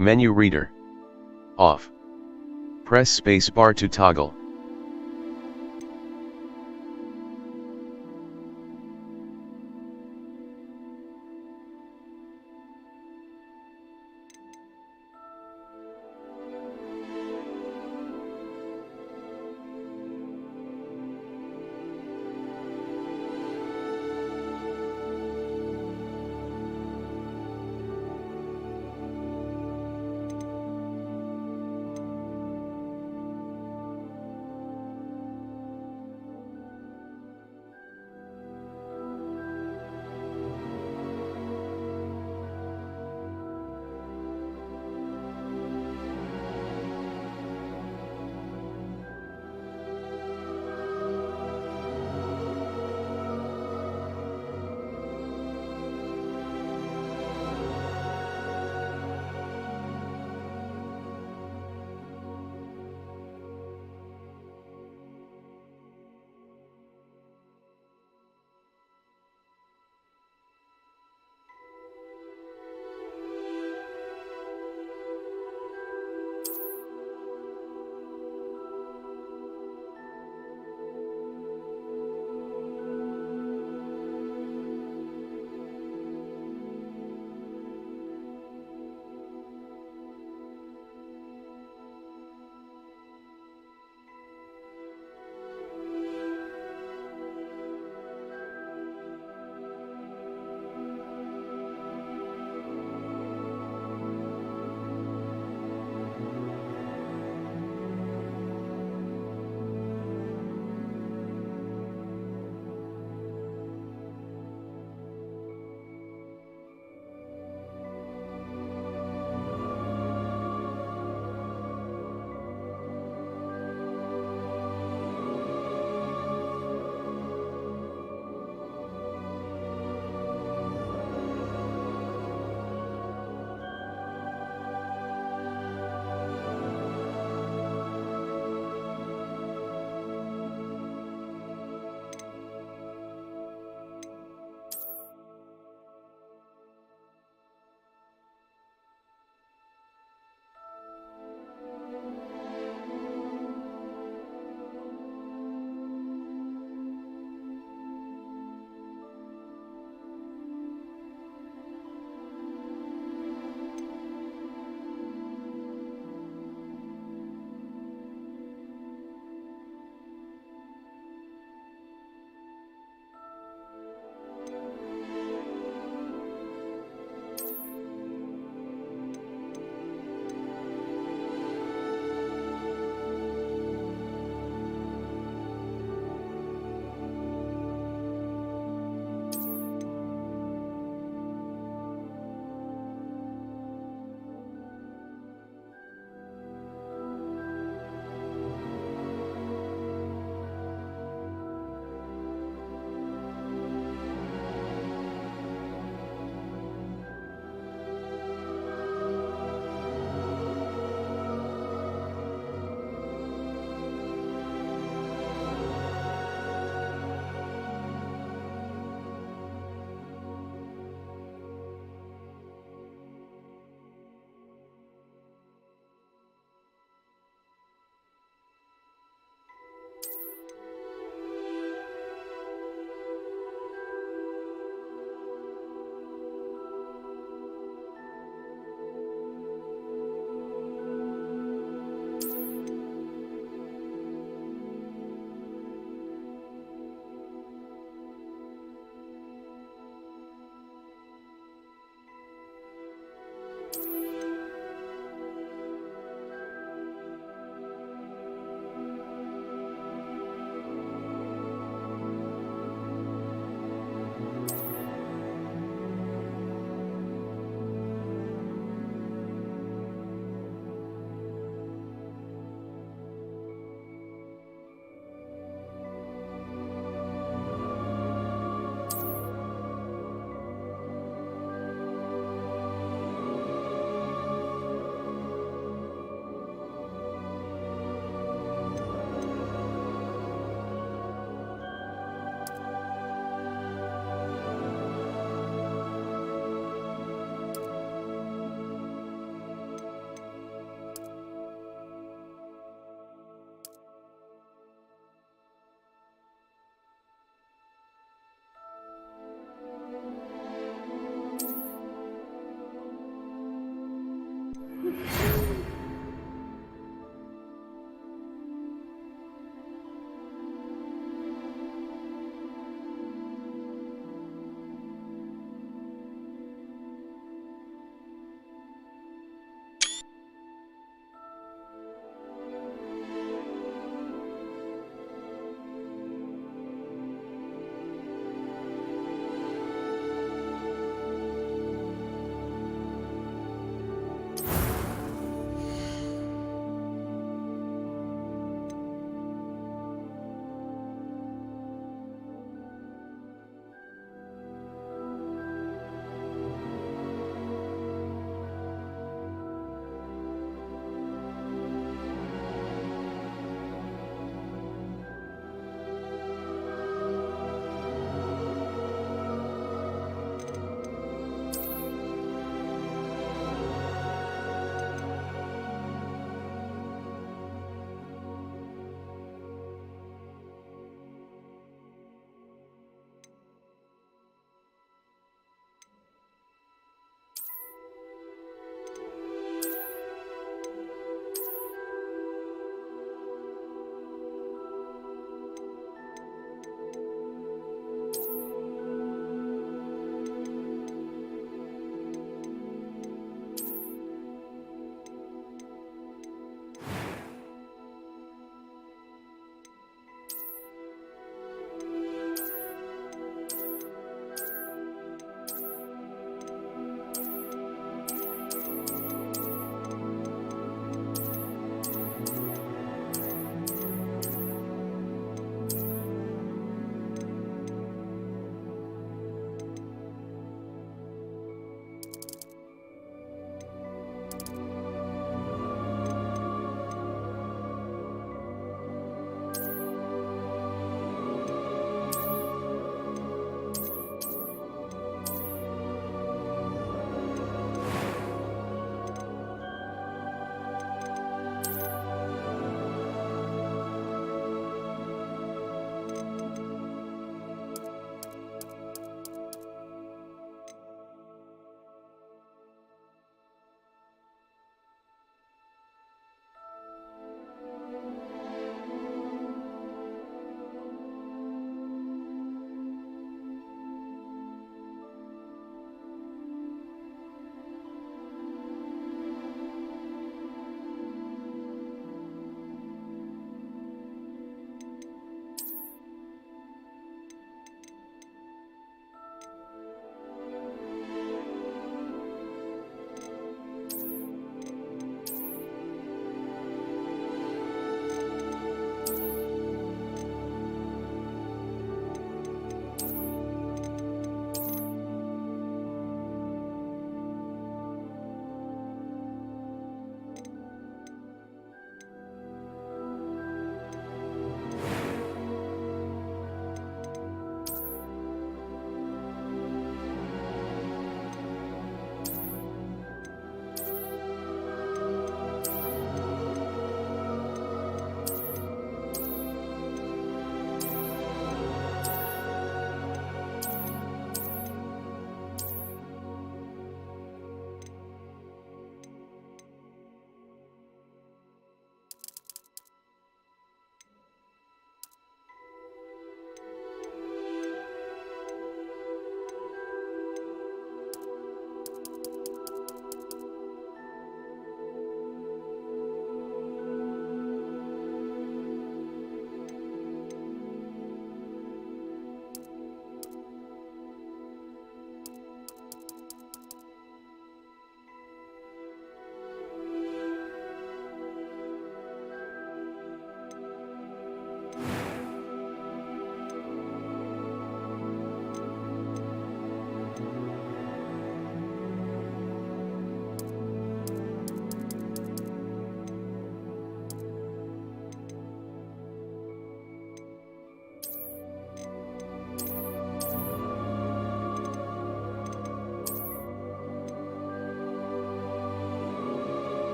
Menu reader. Off. Press space bar to toggle.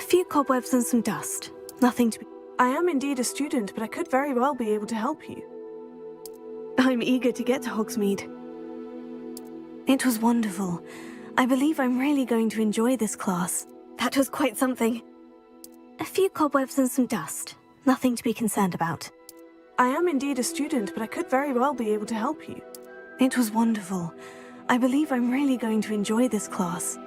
few cobwebs and some dust. Nothing to be... I am indeed a student, but I could very well be able to help you. I'm eager to get to Hogsmeade. It was wonderful. I believe I'm really going to enjoy this class. That was quite something. A few cobwebs and some dust. Nothing to be concerned about. I am indeed a student, but I could very well be able to help you. It was wonderful. I believe I'm really going to enjoy this class.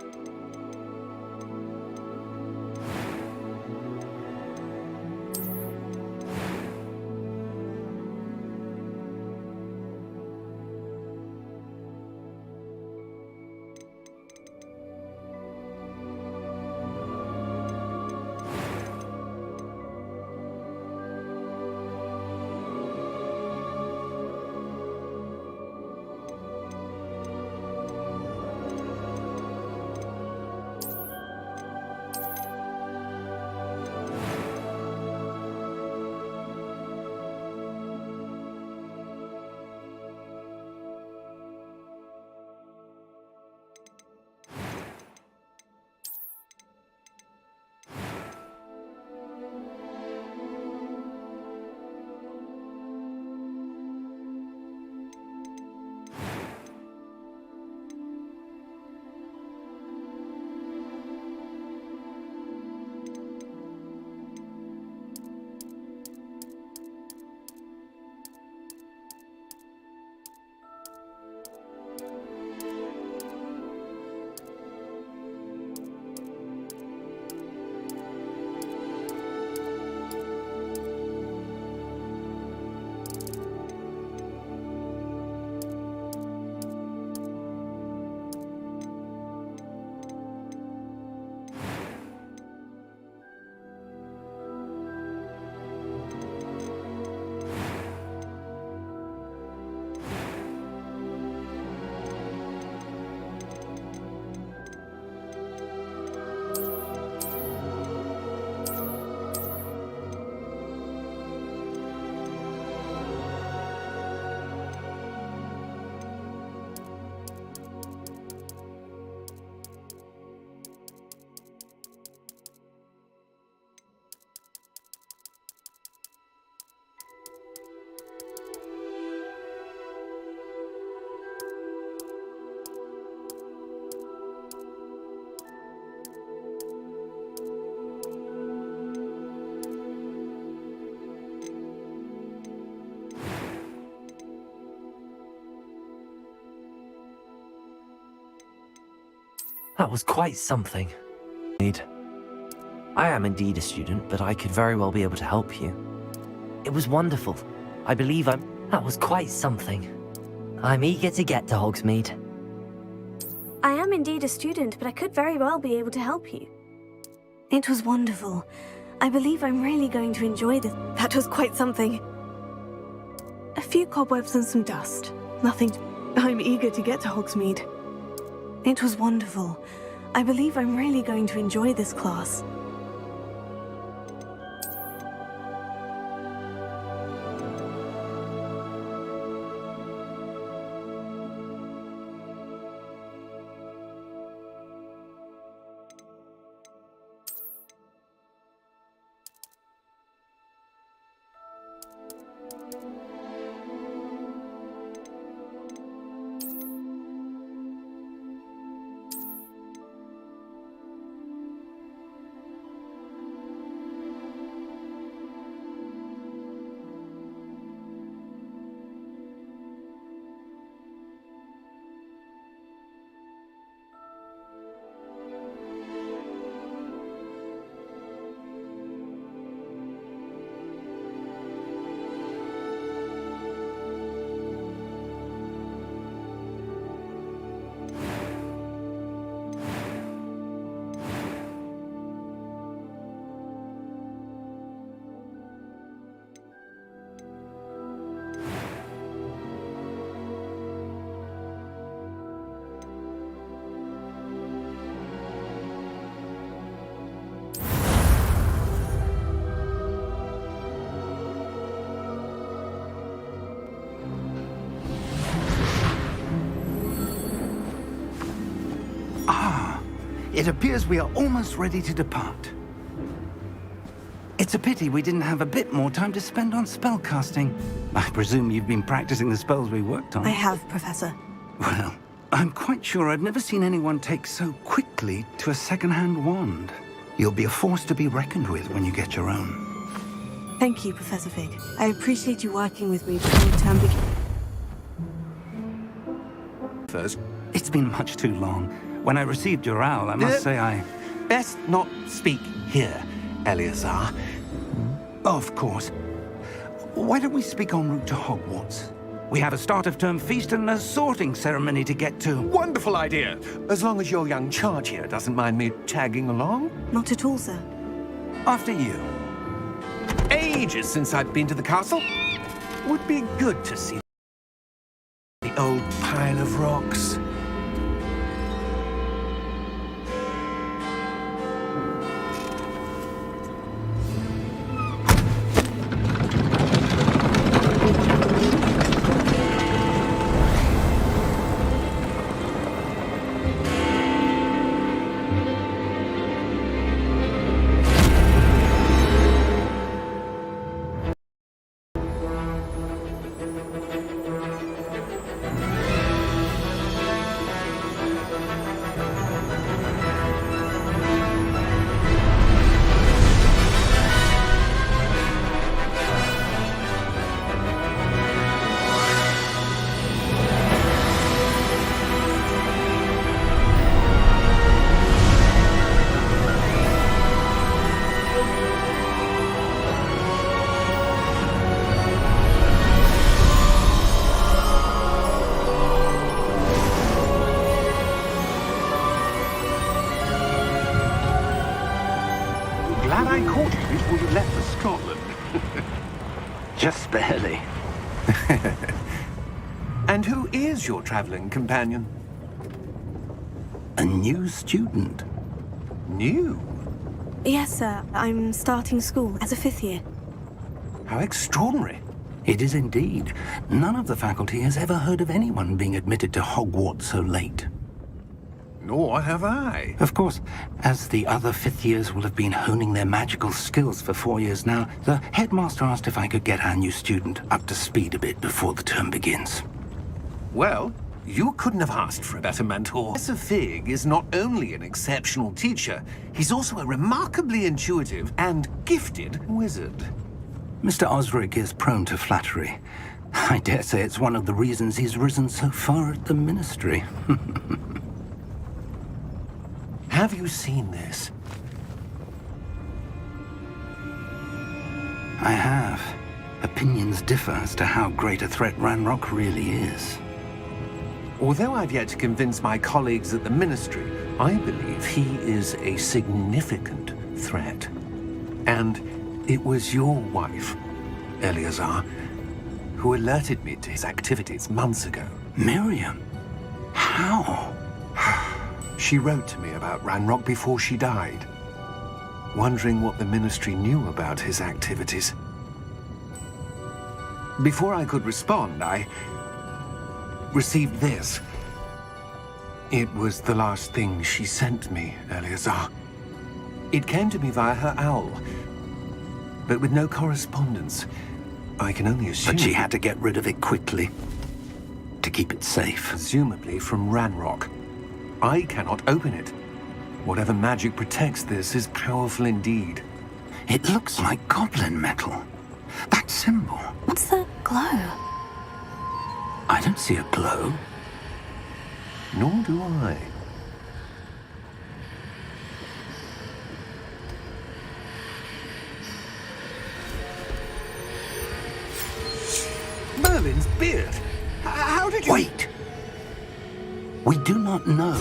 That was quite something. I am indeed a student, but I could very well be able to help you. It was wonderful. I believe I'm... That was quite something. I'm eager to get to Hogsmeade. I am indeed a student, but I could very well be able to help you. It was wonderful. I believe I'm really going to enjoy this. That was quite something. A few cobwebs and some dust. Nothing... I'm eager to get to Hogsmeade. It was wonderful. I believe I'm really going to enjoy this class. It appears we are almost ready to depart. It's a pity we didn't have a bit more time to spend on spellcasting. I presume you've been practicing the spells we worked on. I have, Professor. Well, I'm quite sure I've never seen anyone take so quickly to a second-hand wand. You'll be a force to be reckoned with when you get your own. Thank you, Professor Fig. I appreciate you working with me before the term begins. First, it's been much too long. When I received your owl, I must say I... Best not speak here, Eleazar. Of course. Why don't we speak en route to Hogwarts? We have a start-of-term feast and a sorting ceremony to get to. Wonderful idea. As long as your young charge here doesn't mind me tagging along. Not at all, sir. After you. Ages since I've been to the castle. Would be good to see the old pile of rocks. Glad I caught you before you left for Scotland. Just barely. And who is your traveling companion? A new student. New? Yes, sir. I'm starting school as a 5th year. How extraordinary. It is indeed. None of the faculty has ever heard of anyone being admitted to Hogwarts so late. Nor have I. Of course, as the other 5th years will have been honing their magical skills for 4 years now, the headmaster asked if I could get our new student up to speed a bit before the term begins. Well, you couldn't have asked for a better mentor. Professor Fig is not only an exceptional teacher, he's also a remarkably intuitive and gifted wizard. Mr. Osric is prone to flattery. I dare say it's one of the reasons he's risen so far at the ministry. Have you seen this? I have. Opinions differ as to how great a threat Ranrock really is. Although I've yet to convince my colleagues at the Ministry, I believe he is a significant threat. And it was your wife, Eleazar, who alerted me to his activities months ago. Miriam? How? She wrote to me about Ranrock before she died, wondering what the Ministry knew about his activities. Before I could respond, I received this. It was the last thing she sent me, Eleazar. It came to me via her owl, but with no correspondence. I can only assume... But she had to get rid of it quickly, to keep it safe. Presumably from Ranrock. I cannot open it. Whatever magic protects this is powerful indeed. It looks like goblin metal. That symbol. What's that glow? I don't see a glow. Nor do I. Merlin's beard. How did you... Wait! We do not know.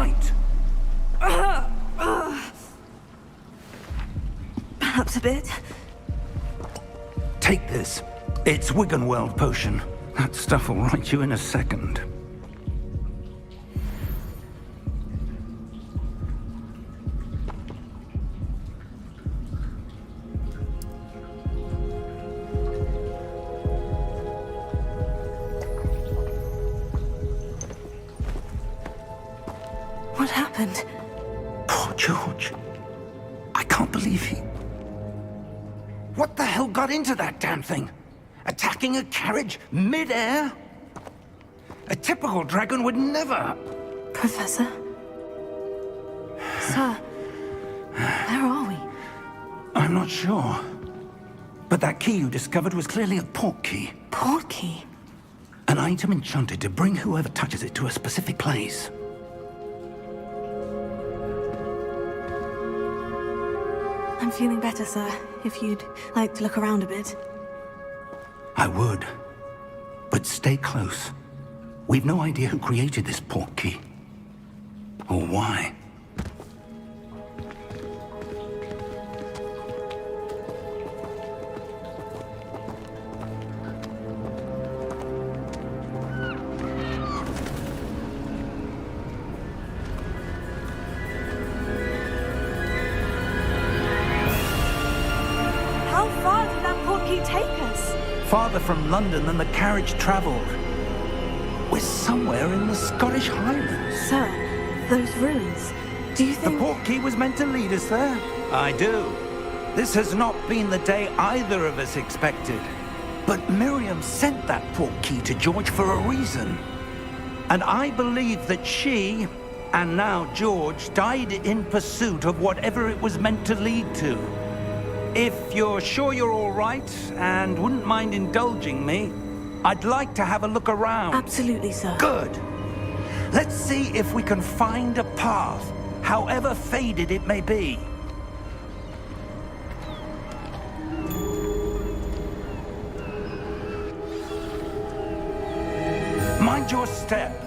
right? Perhaps a bit. Take this. It's Wiggenweld potion. That stuff will right you in a second. What happened? Poor George. I can't believe he... What the hell got into that damn thing? Attacking a carriage mid-air? A typical dragon would never... Professor? Sir, where are we? I'm not sure. But that key you discovered was clearly a port key. Port key? An item enchanted to bring whoever touches it to a specific place. I'm feeling better, sir. If you'd like to look around a bit. I would. But stay close. We've no idea who created this port key. Or why. How far did that port key take us? Farther from London than the carriage travelled. We're somewhere in the Scottish Highlands. Sir, those ruins. Do you The think... port key was meant to lead us there? I do. This has not been the day either of us expected. But Miriam sent that port key to George for a reason. And I believe that she, and now George, died in pursuit of whatever it was meant to lead to. If you're sure you're all right, and wouldn't mind indulging me, I'd like to have a look around. Absolutely, sir. Good. Let's see if we can find a path, however faded it may be. Mind your step.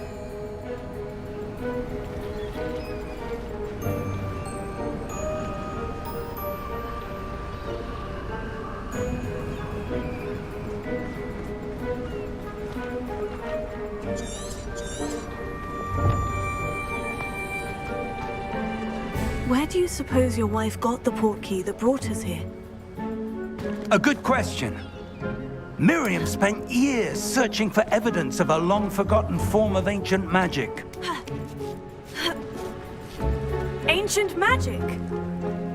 Where do you suppose your wife got the port key that brought us here? A good question. Miriam spent years searching for evidence of a long-forgotten form of ancient magic. Ancient magic?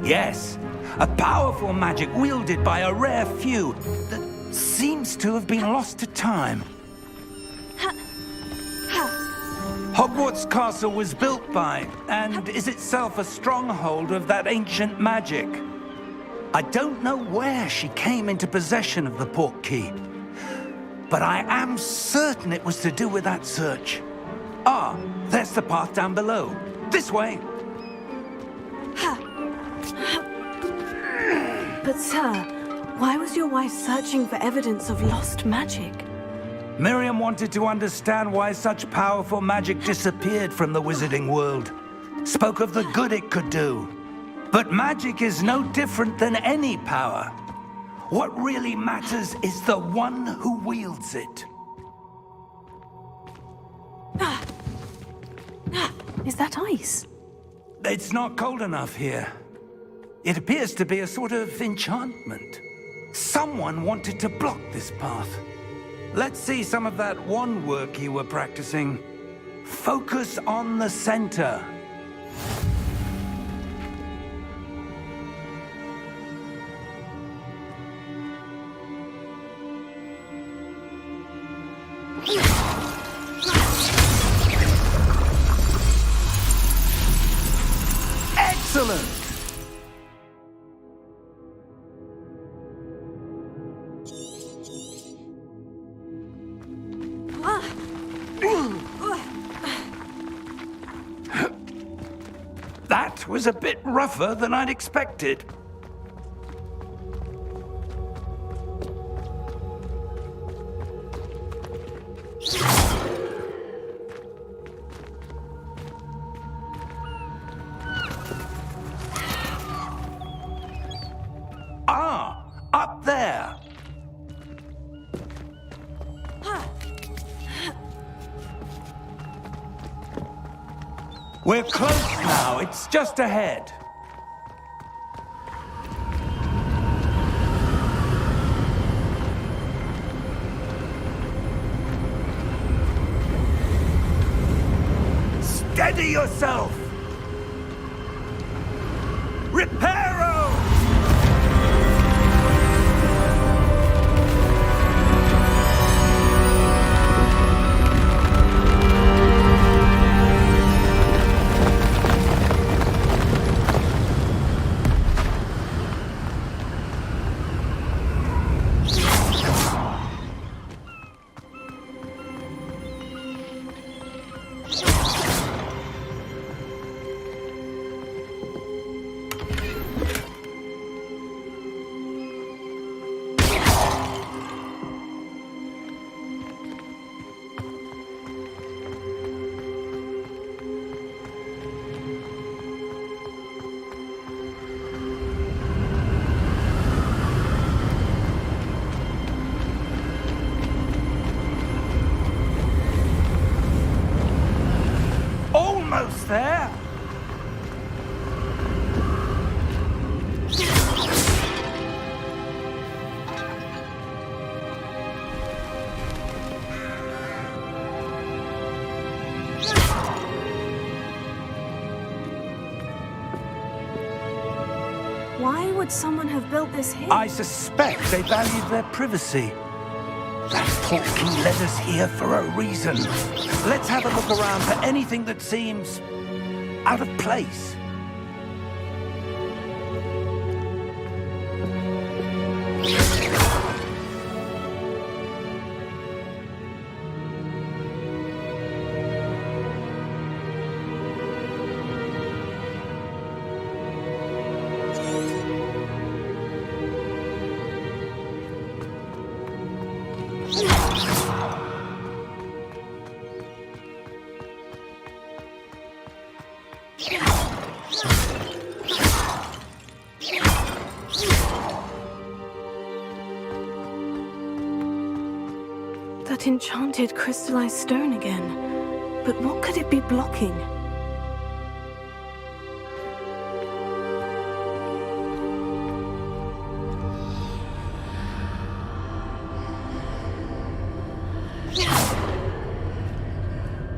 Yes, a powerful magic wielded by a rare few that seems to have been lost to time. Hogwarts Castle was built by, and is itself a stronghold of that ancient magic. I don't know where she came into possession of the port key, but I am certain it was to do with that search. Ah, there's the path down below. This way. But sir, why was your wife searching for evidence of lost magic? Miriam wanted to understand why such powerful magic disappeared from the wizarding world. Spoke of the good it could do. But magic is no different than any power. What really matters is the one who wields it. Is that ice? It's not cold enough here. It appears to be a sort of enchantment. Someone wanted to block this path. Let's see some of that wand work you were practicing. Focus on the center. Excellent! That was a bit rougher than I'd expected. We're close now. It's just ahead. Steady yourself! Reparo! Almost there. Why would someone have built this here? I suspect they valued their privacy. That portkey led us here for a reason. Let's have a look around for anything that seems out of place. That enchanted crystallized stone again. But what could it be blocking?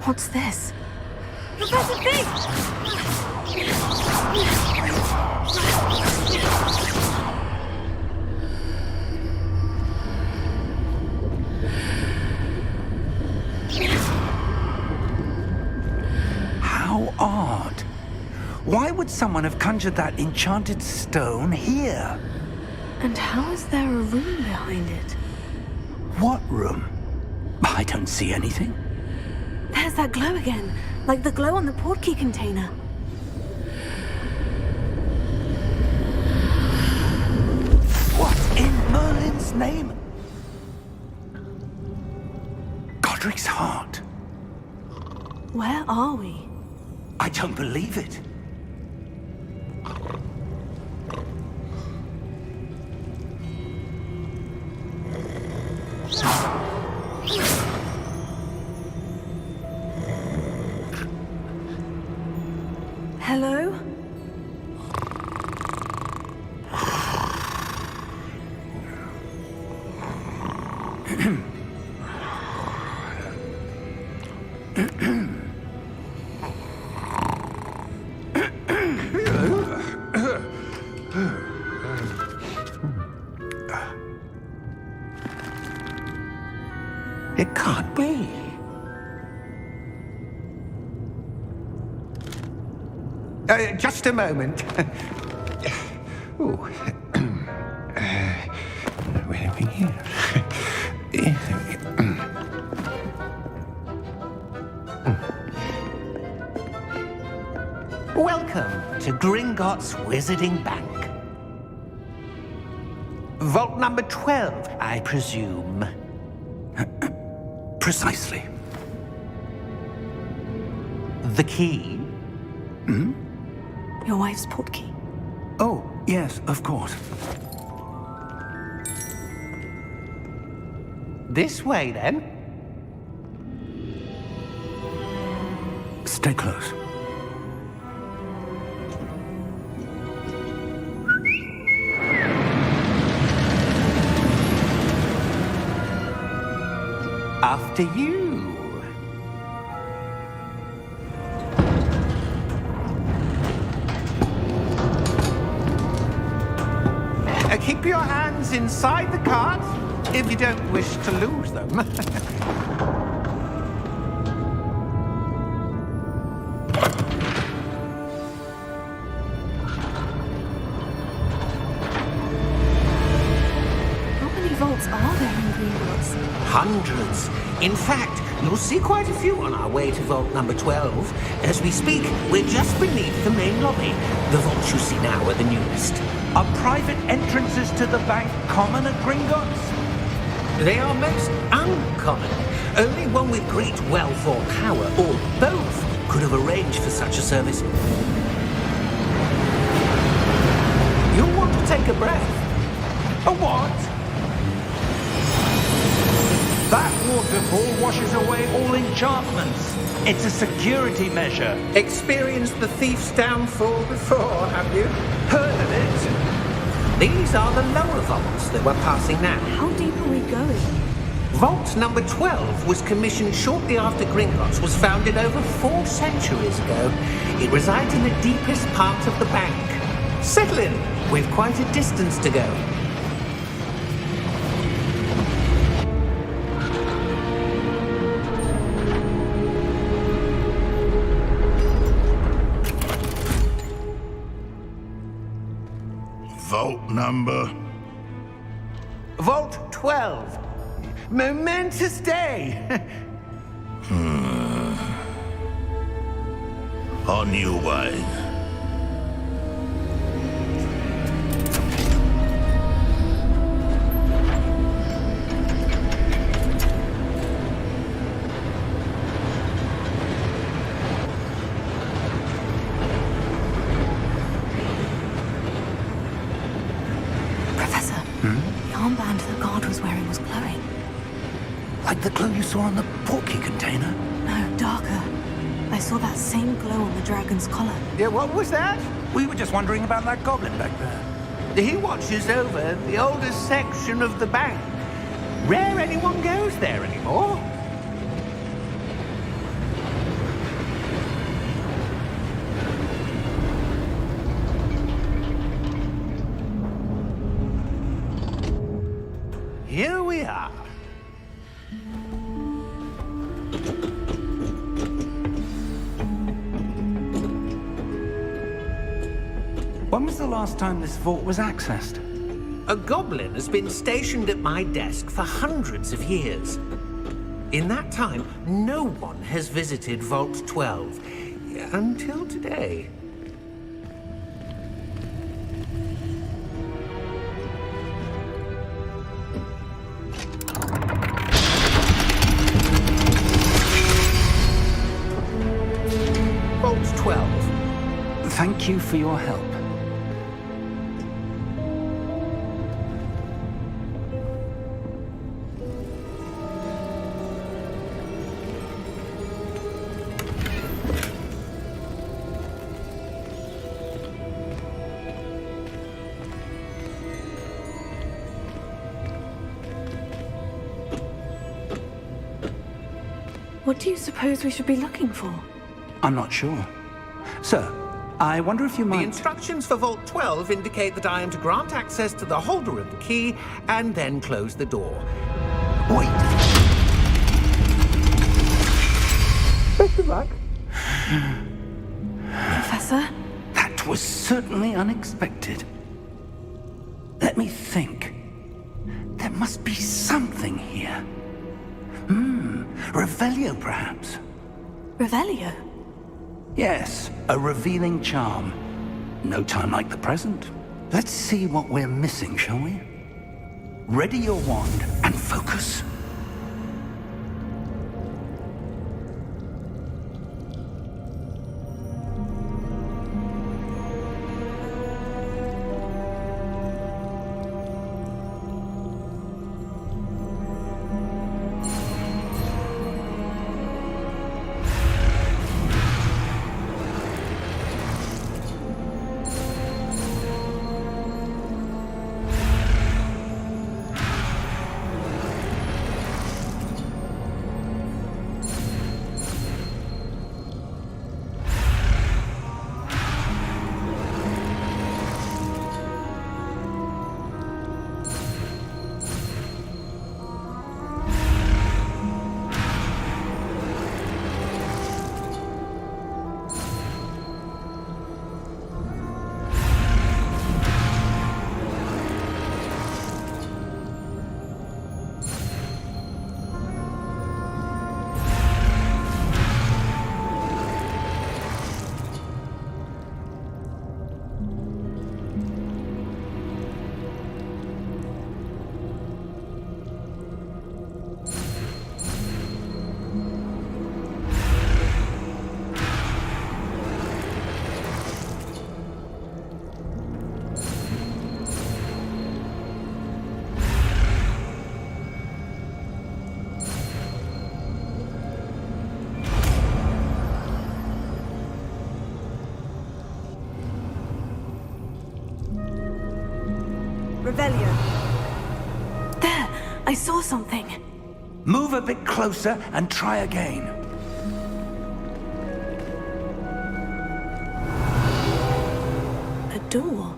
What's this? Professor Fig! How odd. Why would someone have conjured that enchanted stone here? And how is there a room behind it? What room? I don't see anything. There's that glow again, like the glow on the portkey container. What in Merlin's name? Godric's heart. Where are we? I don't believe it. Hello? It can't be. Just a moment. Oh. Where are we here? Welcome to Gringotts Wizarding Bank. Vault number 12, I presume. Precisely. The key? Your wife's portkey. Oh, yes, of course. This way, then. Stay close. after you. Keep your hands inside the cart if you don't wish to lose them. How many vaults are there in Hogwarts? Hundreds. In fact, you'll see quite a few on our way to vault number 12. As we speak, we're just beneath the main lobby. The vaults you see now are the newest. Are private entrances to the bank common at Gringotts? They are most uncommon. Only one with great wealth or power, or both, could have arranged for such a service. You'll want to take a breath. A what? That waterfall washes away all enchantments. It's a security measure. Experienced the thief's downfall before, have you? Heard of it? These are the lower vaults that we're passing now. How deep are we going? Vault number 12 was commissioned shortly after Gringotts was founded over 4 centuries ago. It resides in the deepest part of the bank. Settle in. We've quite a distance to go. Vault number? Vault 12. Momentous day. On your way. Professor, the armband the guard was wearing was glowing. Like the glow you saw on the portkey container? No, darker. I saw that same glow on the dragon's collar. Yeah, what was that? We were just wondering about that goblin back there. He watches over the oldest section of the bank. Rare anyone goes there anymore. Here we are. When was the last time this vault was accessed? A goblin has been stationed at my desk for hundreds of years. In that time, no one has visited Vault 12 until today. Vault 12. Thank you for your help. What do you suppose we should be looking for? I'm not sure. Sir, I wonder if you The might... instructions for Vault 12 indicate that I am to grant access to the holder of the key and then close the door. Wait! Best of luck. Professor? That was certainly unexpected. Let me think. There must be something here. Revelio, perhaps? Revelio? Yes, a revealing charm. No time like the present. Let's see what we're missing, shall we? Ready your wand and focus. Revelio. There, I saw something. Move a bit closer and try again. A door.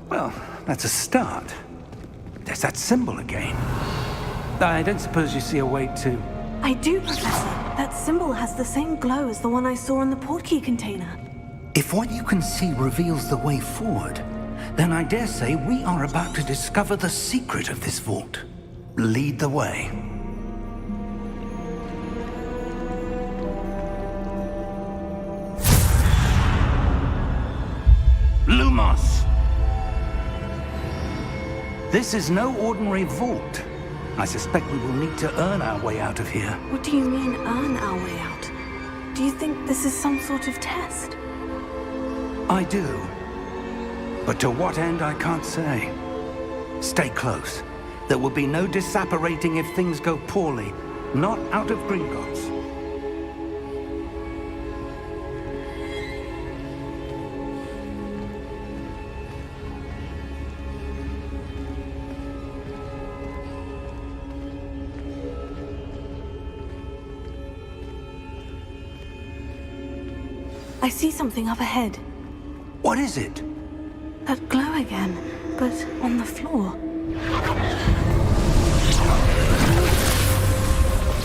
Well, that's a start. There's that symbol again. I don't suppose you see a way to... I do, Professor. That symbol has the same glow as the one I saw in the portkey container. If what you can see reveals the way forward, then I dare say we are about to discover the secret of this vault. Lead the way. Lumos! This is no ordinary vault. I suspect we will need to earn our way out of here. What do you mean, earn our way out? Do you think this is some sort of test? I do. But to what end, I can't say. Stay close. There will be no disapparating if things go poorly. Not out of Gringotts. I see something up ahead. What is it? That glow again, but on the floor.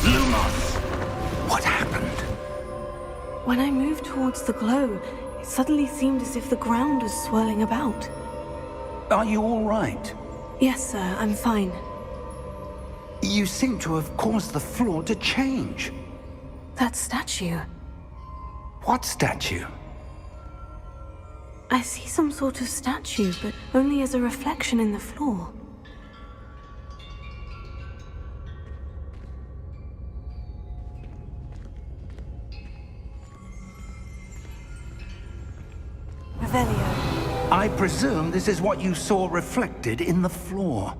Lumos! What happened? When I moved towards the glow, it suddenly seemed as if the ground was swirling about. Are you all right? Yes, sir, I'm fine. You seem to have caused the floor to change. That statue. What statue? I see some sort of statue, but only as a reflection in the floor. Revelio. I presume this is what you saw reflected in the floor.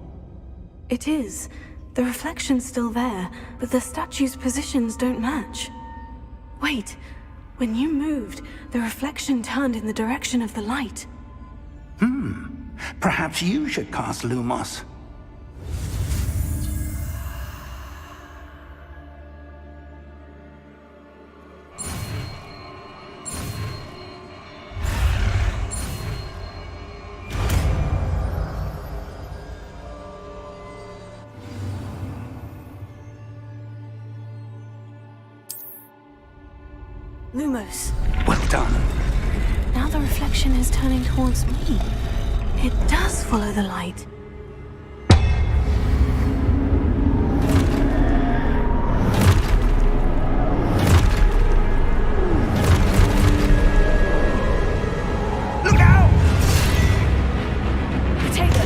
It is. The reflection's still there, but the statue's positions don't match. Wait. When you moved, the reflection turned in the direction of the light. Perhaps you should cast Lumos. Lumos. Well done. Now the reflection is turning towards me. It does follow the light. Look out! Potato.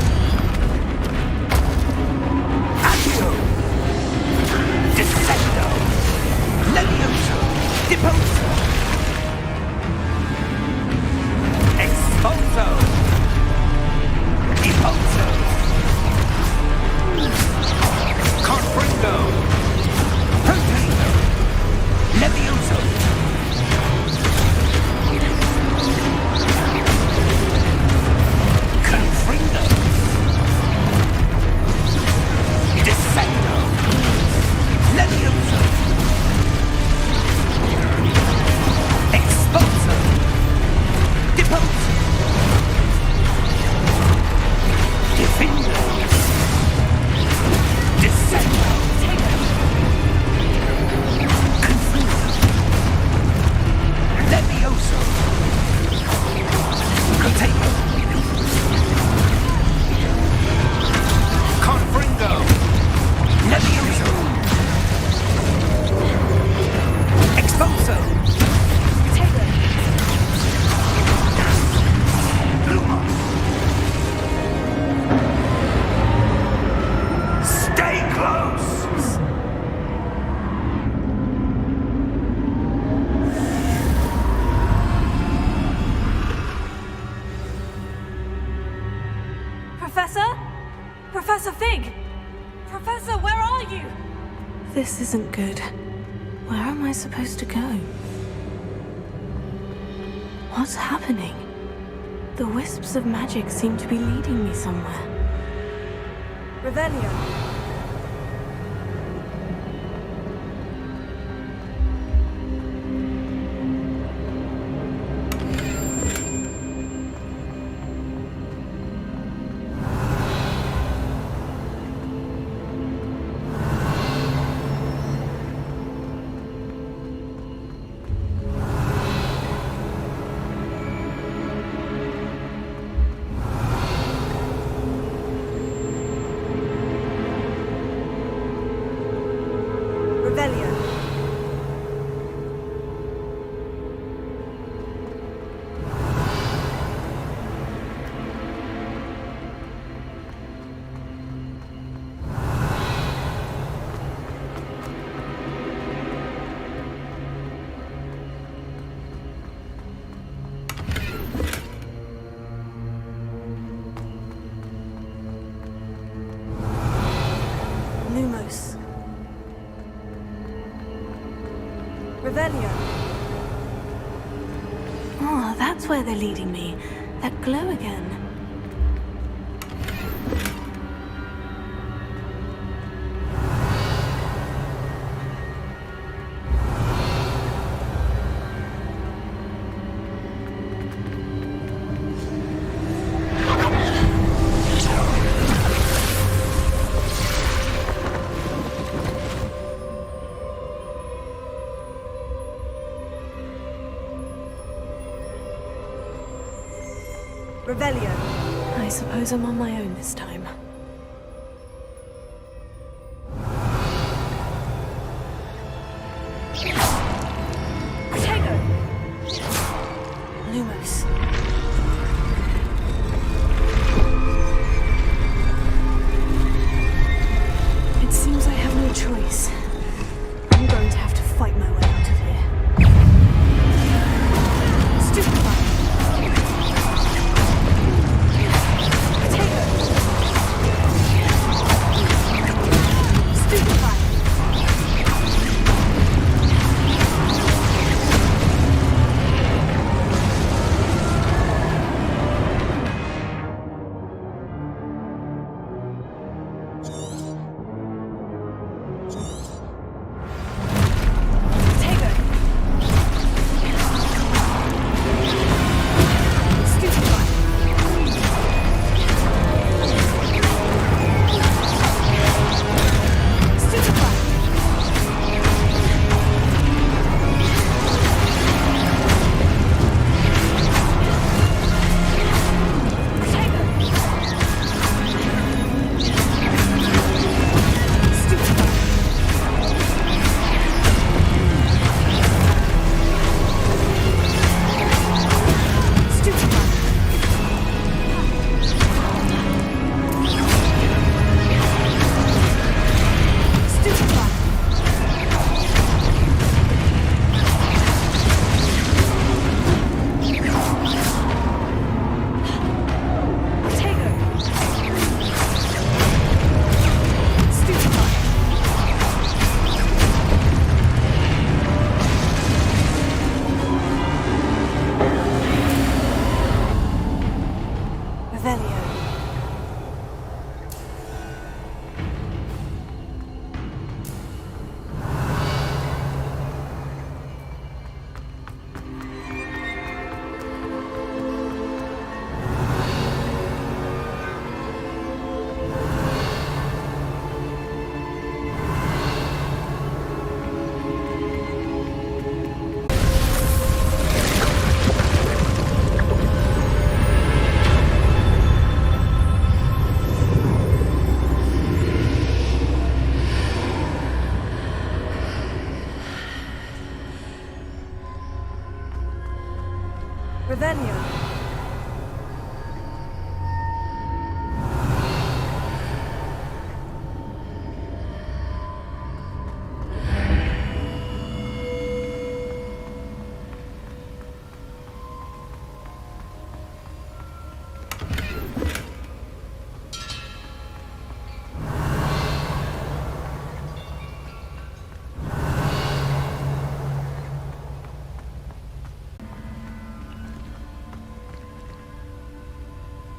Accio! Descendo! Levioso! Deposo! Expulso! Deposo! Confringo! Potato! Levioso! Confringo! Descendo! Levioso! Expulso! Deposo! Defendo! Descendo! Confringo! Levioso! Potato! Confringo! Levioso! Expulso! Potato. Lumos! Stay close! Professor? Professor Fig! Professor, where are you? This isn't good. Where am I supposed to go? What's happening? The wisps of magic seem to be leading me somewhere. Revelio. Revelio. Oh, that's where they're leading me. That glow again. Revelio. I suppose I'm on my own this time. Tego! Lumos. It seems I have no choice. I'm going to have to fight my way out of here. Stupefy! Revelio.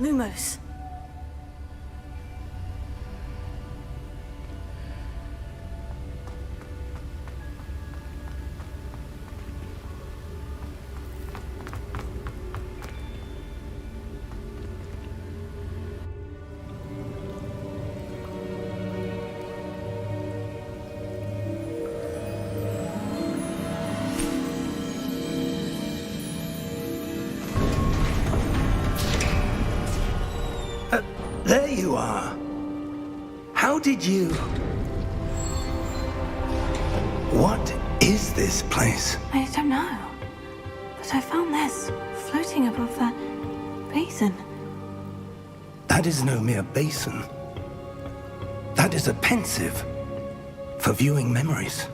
Lumos. There you are. How did you... What is this place? I don't know. But I found this floating above that basin. That is no mere basin. That is a pensive for viewing memories.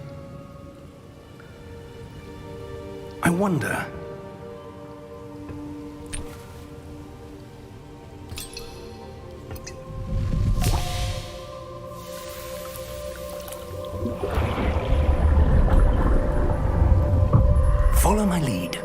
I wonder... Follow my lead.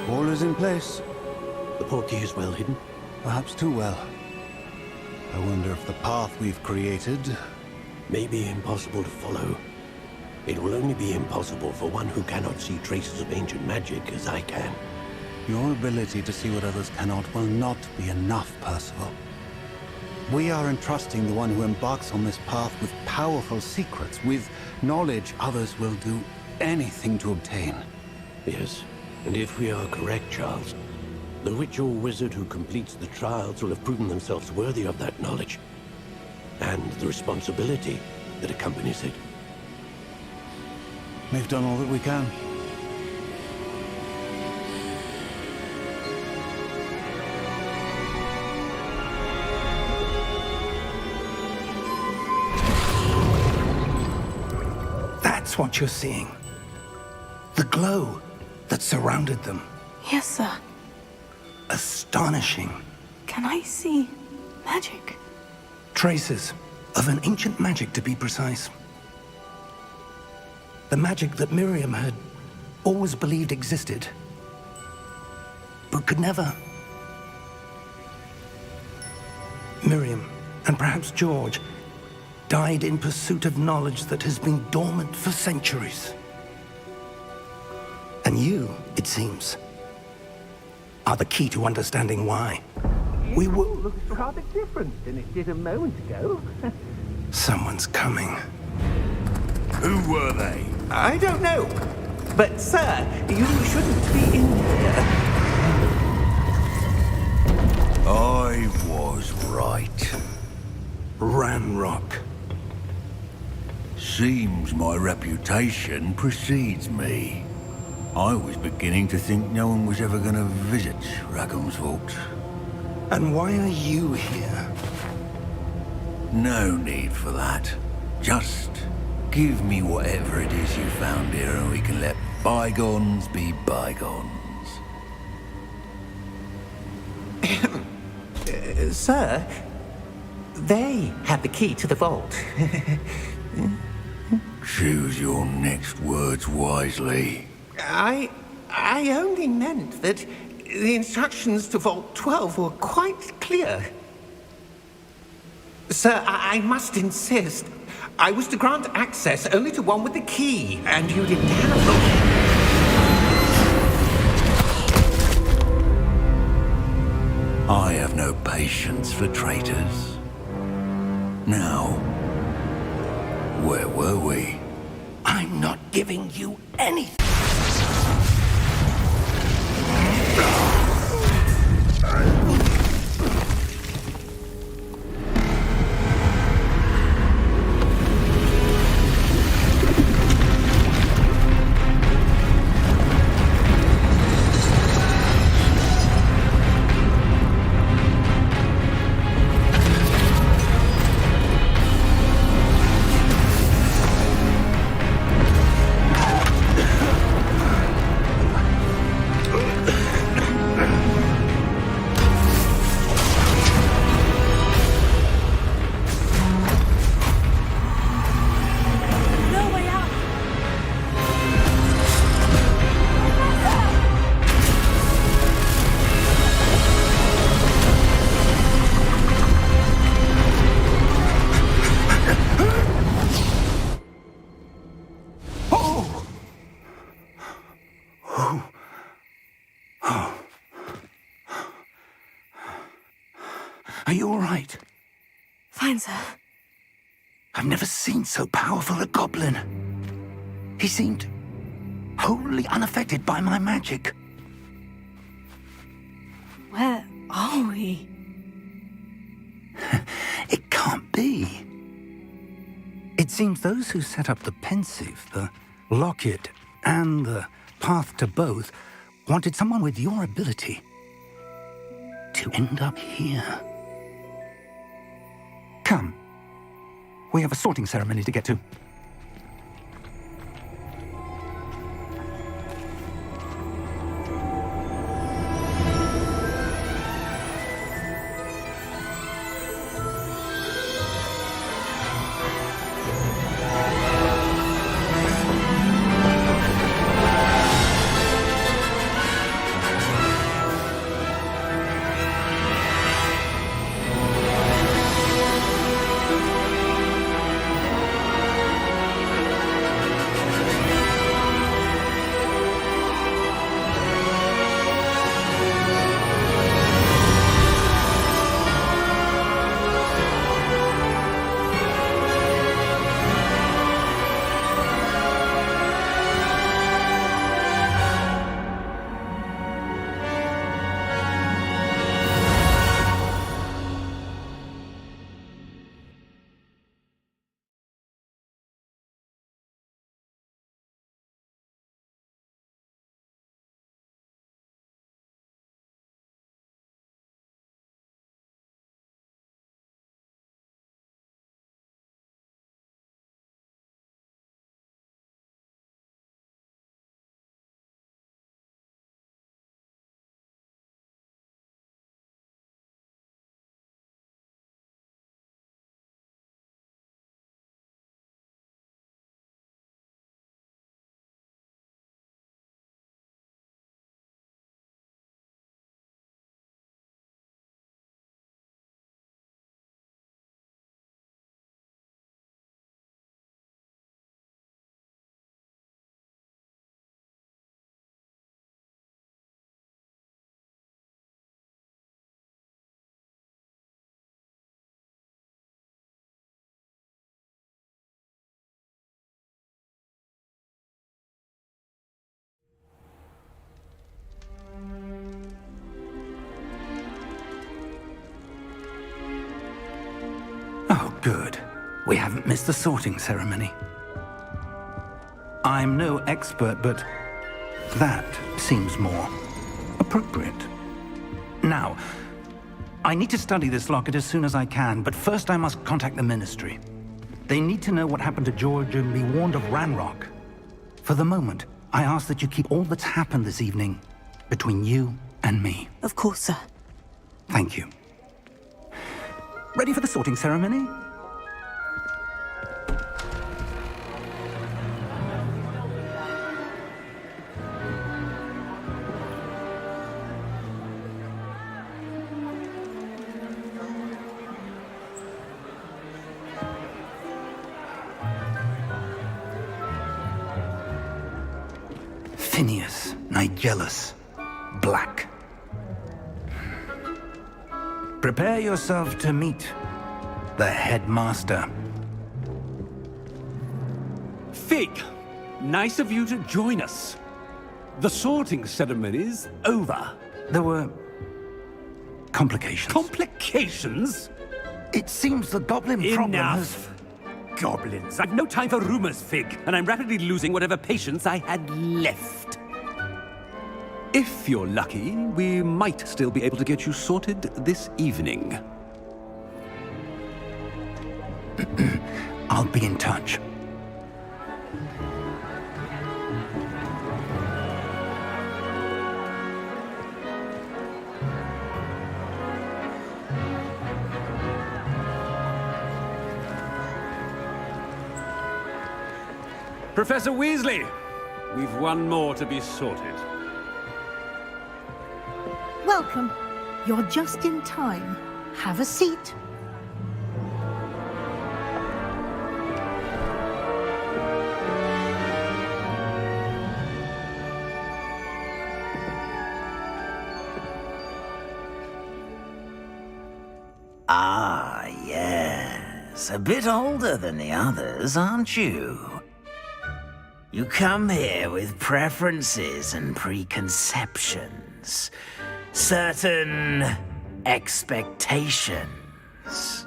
All is in place. The portkey is well hidden. Perhaps too well. I wonder if the path we've created... May be impossible to follow. It will only be impossible for one who cannot see traces of ancient magic as I can. Your ability to see what others cannot will not be enough, Percival. We are entrusting the one who embarks on this path with powerful secrets, with knowledge others will do anything to obtain. Yes, and if we are correct, Charles, the witch or wizard who completes the trials will have proven themselves worthy of that knowledge, and the responsibility that accompanies it. We've done all that we can. That's what you're seeing. The glow that surrounded them. Yes, sir. Astonishing. Can I see magic? Traces of an ancient magic, to be precise. The magic that Miriam had always believed existed, but could never. Miriam, and perhaps George, died in pursuit of knowledge that has been dormant for centuries. And you, it seems, are the key to understanding why. We will Looks rather different than it did a moment ago. Someone's coming. Who were they? I don't know. But, sir, you shouldn't be in here. I was right. Ranrock. Seems my reputation precedes me. I was beginning to think no one was ever going to visit Rackham's vault. And why are you here? No need for that. Just give me whatever it is you found here and we can let bygones be bygones. Sir, they had the key to the vault. Choose your next words wisely. I only meant that the instructions to Vault 12 were quite clear. Sir, I must insist. I was to grant access only to one with the key, and you didn't have them. I have no patience for traitors. Now, where were we? I'm not giving you anything. Are you all right? Fine, sir. I've never seen so powerful a goblin. He seemed wholly unaffected by my magic. Where are we? It can't be. It seems those who set up the pensive, the locket, and the path to both wanted someone with your ability to end up here. Come. We have a sorting ceremony to get to. Oh, good. We haven't missed the sorting ceremony. I'm no expert, but that seems more appropriate. Now, I need to study this locket as soon as I can, but first I must contact the Ministry. They need to know what happened to George and be warned of Ranrock. For the moment, I ask that you keep all that's happened this evening between you and me. Of course, sir. Thank you. Ready for the sorting ceremony? Phineas, Nigellus, Black. Prepare yourself to meet the headmaster. Fig, nice of you to join us. The sorting ceremony's over. There were complications. Complications? It seems the goblin problem has... Enough. Goblins. I've no time for rumors, Fig, and I'm rapidly losing whatever patience I had left. If you're lucky, we might still be able to get you sorted this evening. I'll be in touch. Professor Weasley, we've one more to be sorted. Welcome. You're just in time. Have a seat. Ah, yes. A bit older than the others, aren't you? You come here with preferences and preconceptions. Certain expectations.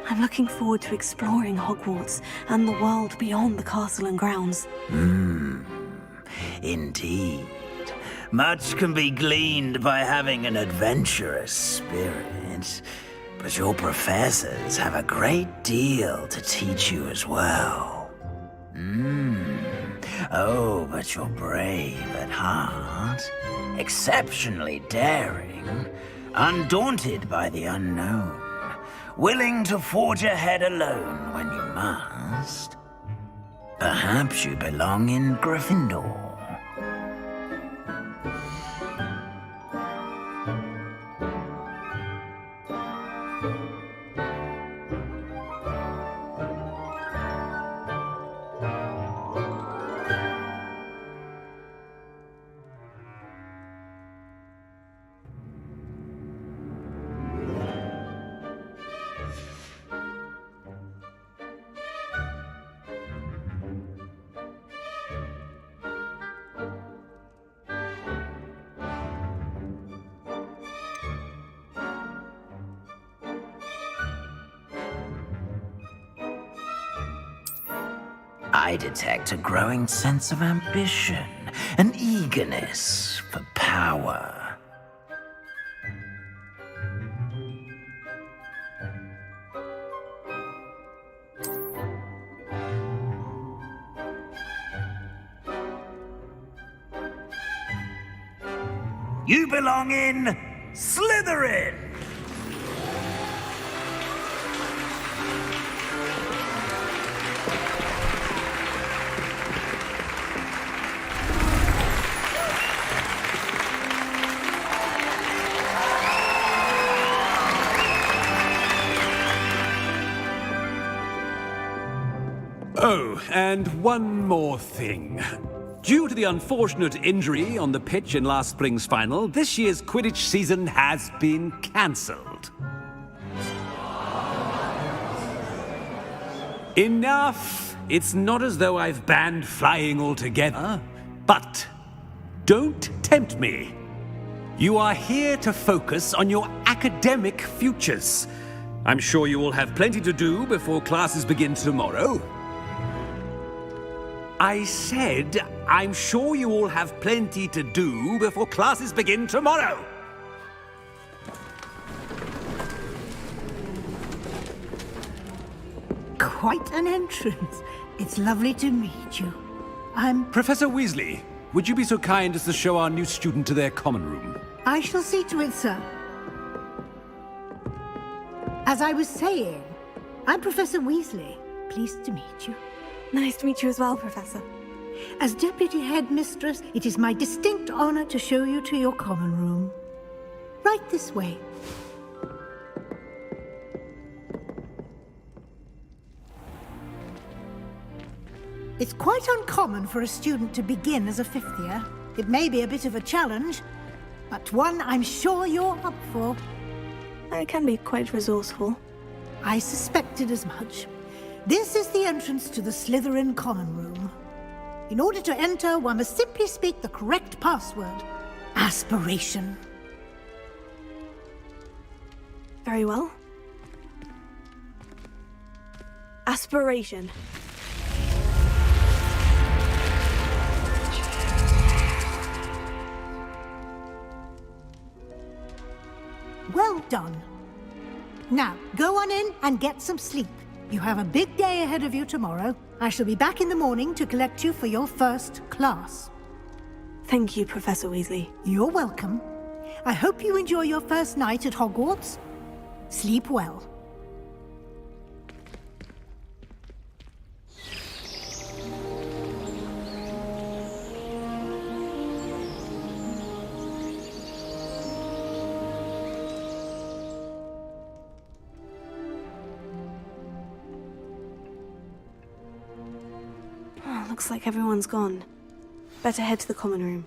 I'm looking forward to exploring Hogwarts and the world beyond the castle and grounds. Indeed. Much can be gleaned by having an adventurous spirit, but your professors have a great deal to teach you as well. Oh, but you're brave at heart, exceptionally daring, undaunted by the unknown. Willing to forge ahead alone when you must. Perhaps you belong in Gryffindor. I detect a growing sense of ambition, an eagerness for power. You belong in Slytherin! Oh, and one more thing. Due to the unfortunate injury on the pitch in last spring's final, this year's Quidditch season has been cancelled. Enough! It's not as though I've banned flying altogether, but don't tempt me. You are here to focus on your academic futures. I'm sure you will have plenty to do before classes begin tomorrow. I said, I'm sure you all have plenty to do before classes begin tomorrow. Quite an entrance. It's lovely to meet you. I'm... Professor Weasley, would you be so kind as to show our new student to their common room? I shall see to it, sir. As I was saying, I'm Professor Weasley. Pleased to meet you. Nice to meet you as well, Professor. As Deputy Headmistress, it is my distinct honor to show you to your common room. Right this way. It's quite uncommon for a student to begin as a fifth year. It may be a bit of a challenge, but one I'm sure you're up for. I can be quite resourceful. I suspected as much. This is the entrance to the Slytherin common room. In order to enter, one must simply speak the correct password. Aspiration. Very well. Aspiration. Well done. Now, go on in and get some sleep. You have a big day ahead of you tomorrow. I shall be back in the morning to collect you for your first class. Thank you, Professor Weasley. You're welcome. I hope you enjoy your first night at Hogwarts. Sleep well. Looks like everyone's gone. Better head to the common room.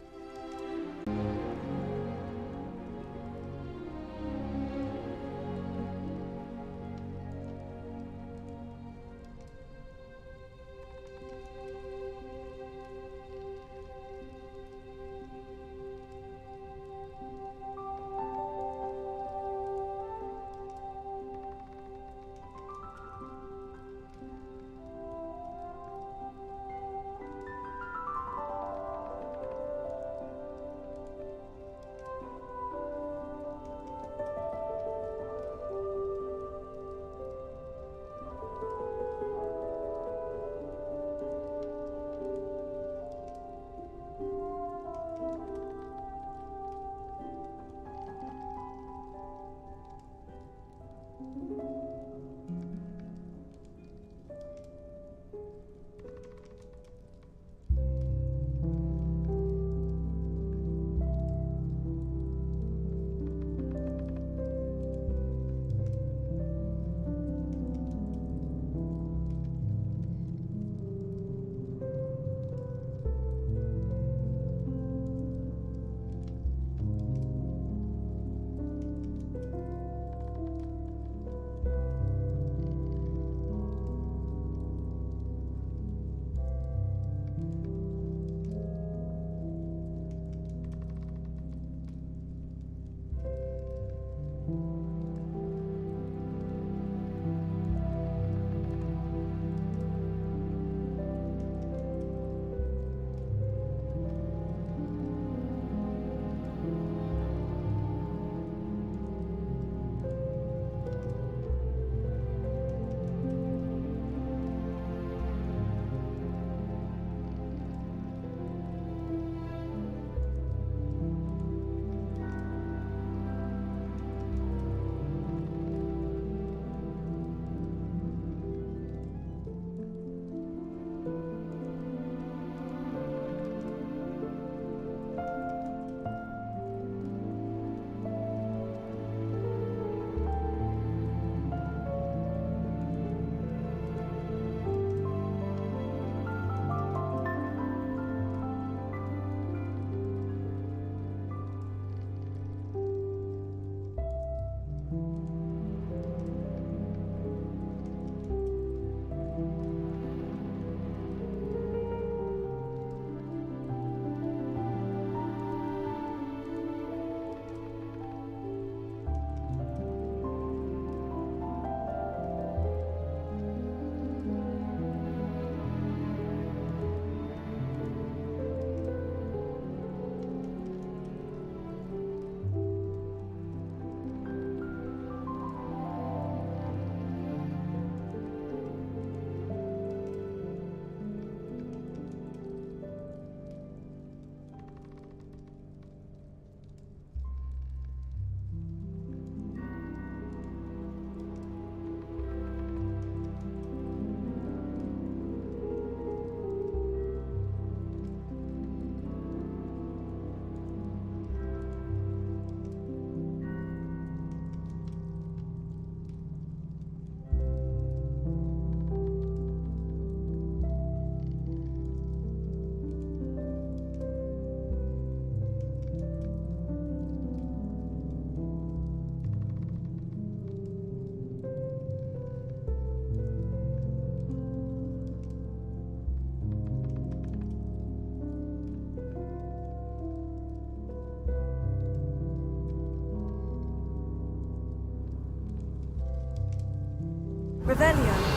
Revelio.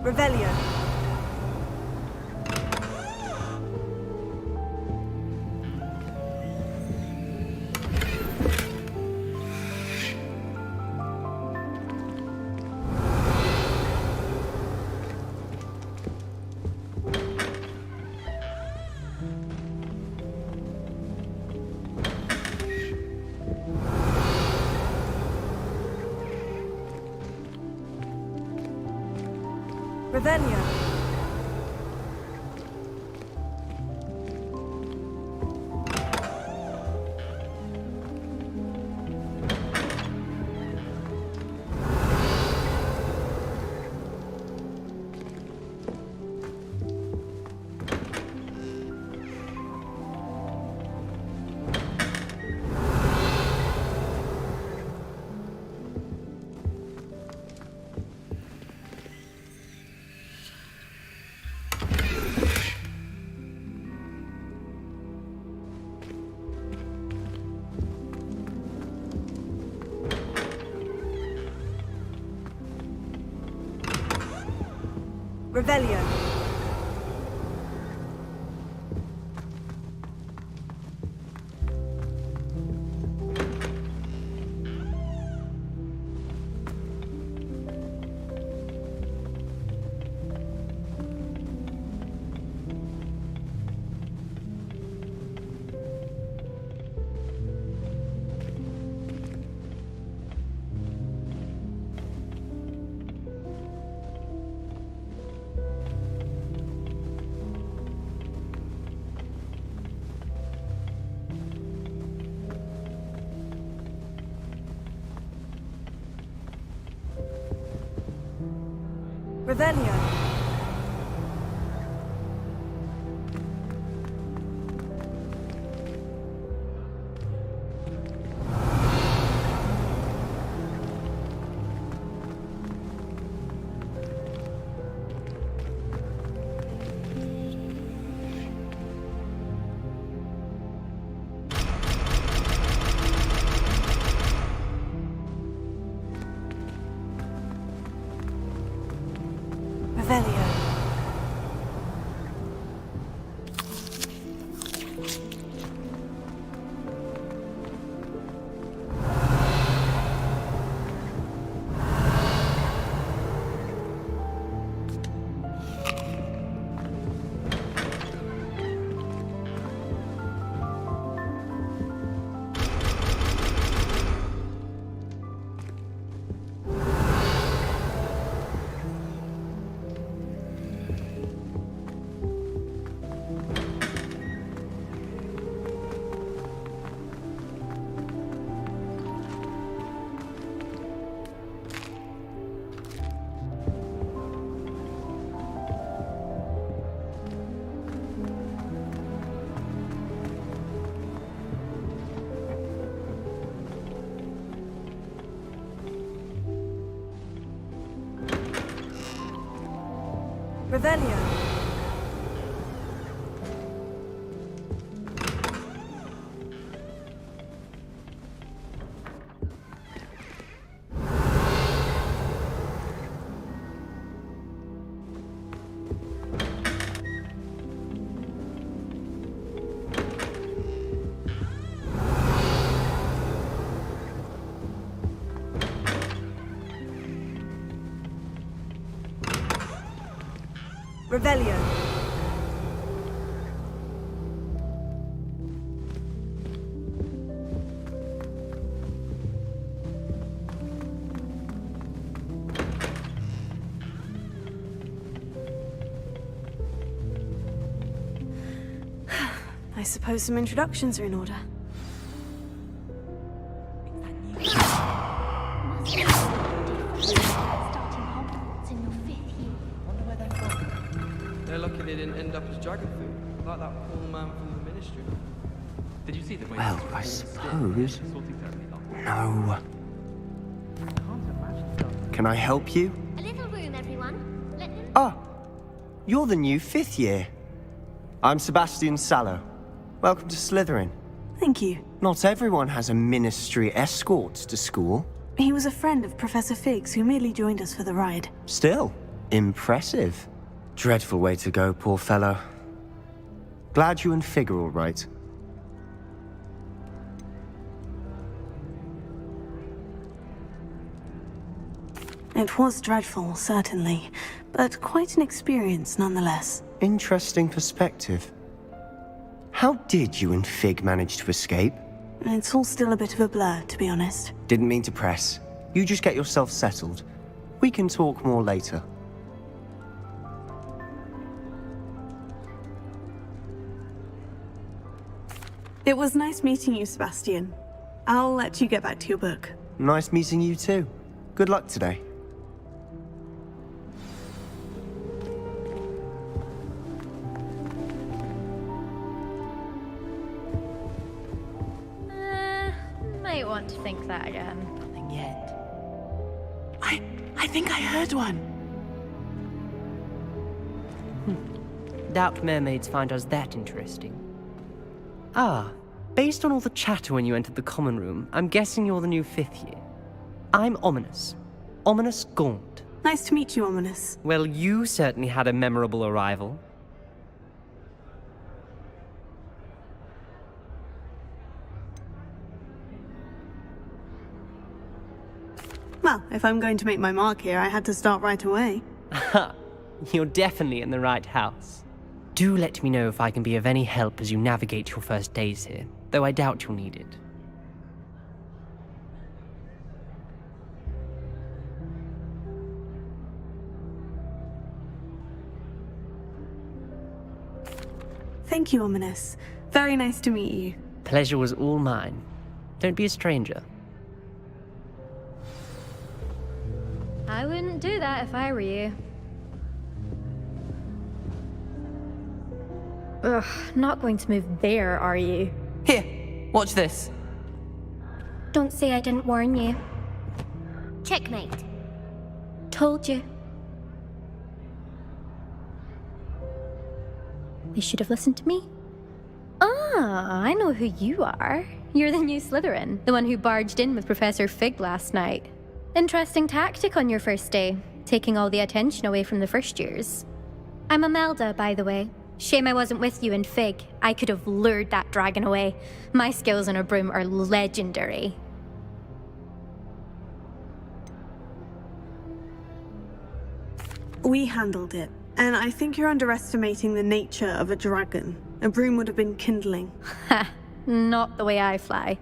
Revelio. Revelio. Revelio. Revelio. Revelio. Revelio. Revelio. I suppose some introductions are in order. They're lucky they didn't end up as dragon food, like that poor man from the ministry. Did you see them? Well, I suppose. No. Can I help you? A little room, everyone. Let them... Ah, you're the new 5th year. I'm Sebastian Sallow. Welcome to Slytherin. Thank you. Not everyone has a ministry escort to school. He was a friend of Professor Fig's who merely joined us for the ride. Still, impressive. Dreadful way to go, poor fellow. Glad you and Fig are all right. It was dreadful, certainly, but quite an experience nonetheless. Interesting perspective. How did you and Fig manage to escape? It's all still a bit of a blur, to be honest. Didn't mean to press. You just get yourself settled. We can talk more later. It was nice meeting you, Sebastian. I'll let you get back to your book. Nice meeting you too. Good luck today. Might want to think that again. Nothing yet. I think I heard one. Doubt mermaids find us that interesting. Ah, based on all the chatter when you entered the common room, I'm guessing you're the new 5th year. I'm Ominous. Ominous Gaunt. Nice to meet you, Ominous. Well, you certainly had a memorable arrival. Well, if I'm going to make my mark here, I had to start right away. Ha! You're definitely in the right house. Do let me know if I can be of any help as you navigate your first days here, though I doubt you'll need it. Thank you, Ominous. Very nice to meet you. Pleasure was all mine. Don't be a stranger. I wouldn't do that if I were you. Ugh, not going to move there, are you? Here, watch this. Don't say I didn't warn you. Checkmate. Told you. They should have listened to me. Ah, I know who you are. You're the new Slytherin, the one who barged in with Professor Fig last night. Interesting tactic on your first day, taking all the attention away from the first years. I'm Imelda, by the way. Shame I wasn't with you in Fig. I could have lured that dragon away. My skills on a broom are legendary. We handled it, and I think you're underestimating the nature of a dragon. A broom would have been kindling. Ha! Not the way I fly.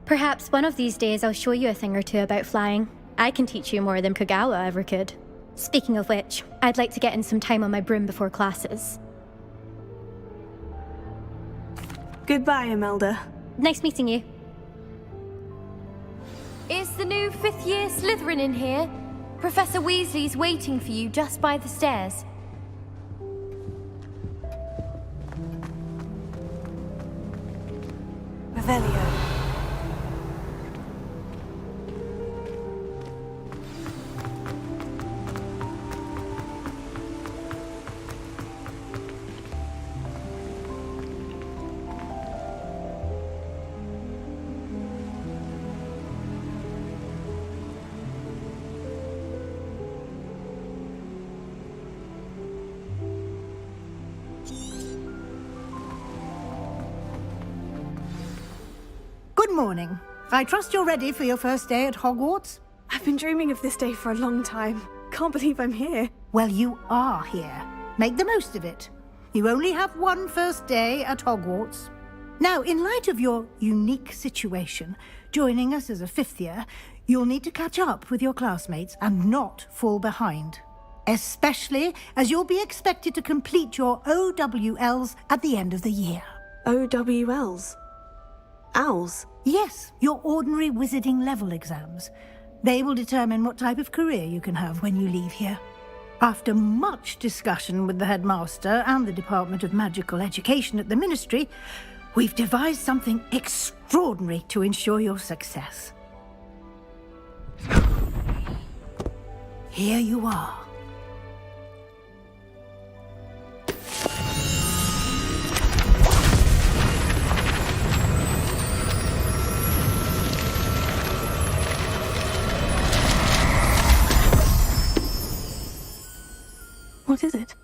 Perhaps one of these days I'll show you a thing or two about flying. I can teach you more than Kagawa ever could. Speaking of which, I'd like to get in some time on my broom before classes. Goodbye, Imelda. Nice meeting you. Is the new 5th year Slytherin in here? Professor Weasley's waiting for you just by the stairs. Revelio. Good morning. I trust you're ready for your first day at Hogwarts? I've been dreaming of this day for a long time. Can't believe I'm here. Well, you are here. Make the most of it. You only have one first day at Hogwarts. Now, in light of your unique situation, joining us as a 5th year, you'll need to catch up with your classmates and not fall behind. Especially as you'll be expected to complete your OWLs at the end of the year. OWLs? Owls? Yes, your ordinary wizarding level exams. They will determine what type of career you can have when you leave here. After much discussion with the headmaster and the Department of Magical Education at the Ministry, we've devised something extraordinary to ensure your success. Here you are. What is it?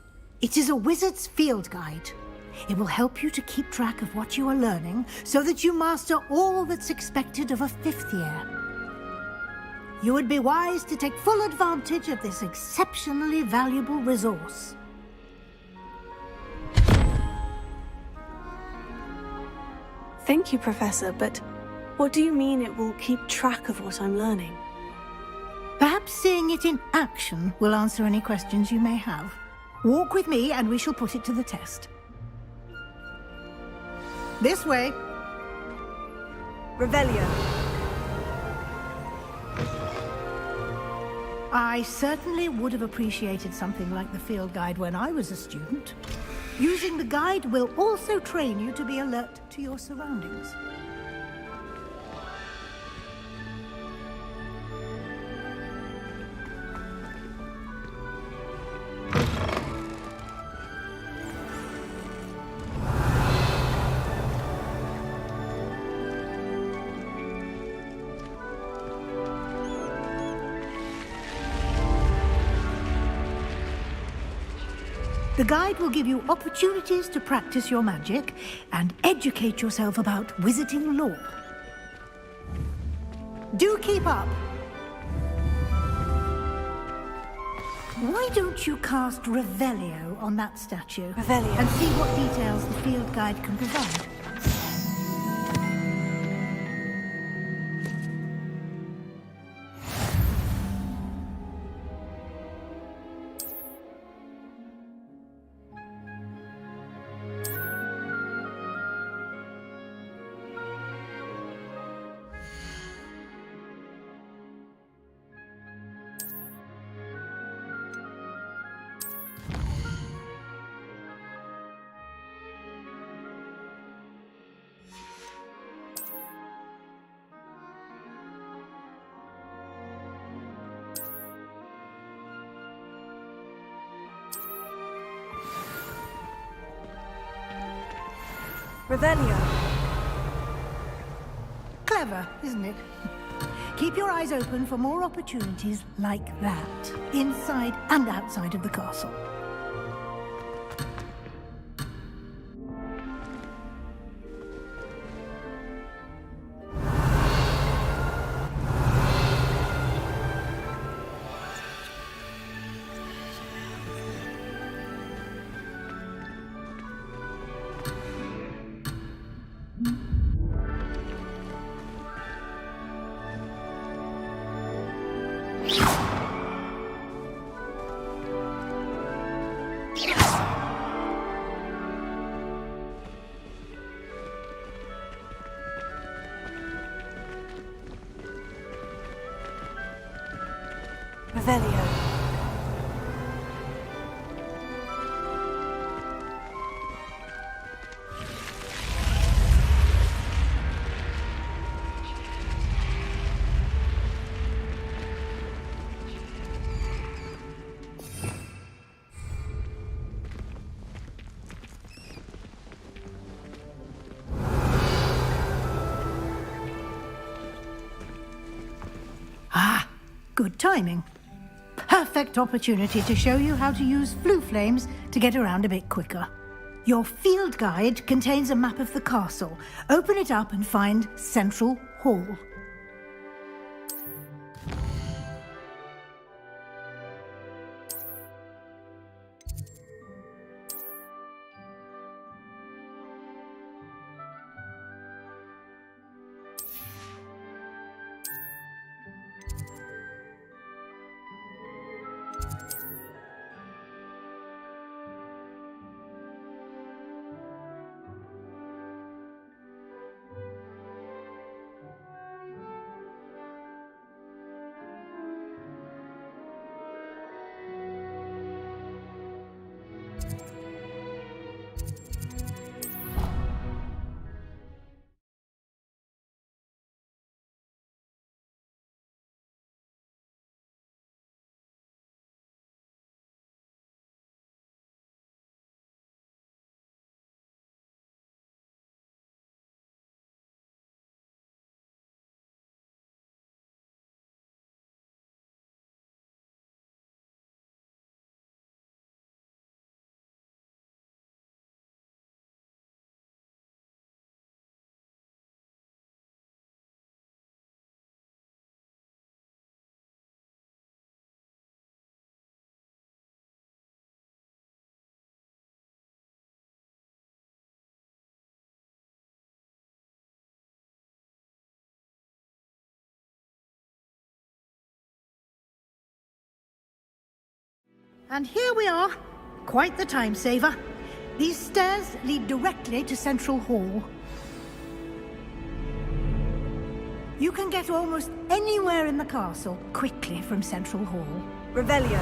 It is a wizard's field guide. It will help you to keep track of what you are learning so that you master all that's expected of a 5th year. You would be wise to take full advantage of this exceptionally valuable resource. Thank you, Professor, but what do you mean it will keep track of what I'm learning? Perhaps seeing it in action will answer any questions you may have. Walk with me and we shall put it to the test. This way. Revelio. I certainly would have appreciated something like the field guide when I was a student. Using the guide will also train you to be alert to your surroundings. The guide will give you opportunities to practice your magic and educate yourself about wizarding lore. Do keep up! Why don't you cast Revelio on that statue? Revelio. And see what details the field guide can provide. Revelio. Clever, isn't it? Keep your eyes open for more opportunities like that, inside and outside of the castle. Revelio. Ah, good timing. Perfect opportunity to show you how to use flue flames to get around a bit quicker. Your field guide contains a map of the castle. Open it up and find Central Hall. And here we are. Quite the time saver. These stairs lead directly to Central Hall. You can get almost anywhere in the castle quickly from Central Hall. Revelio.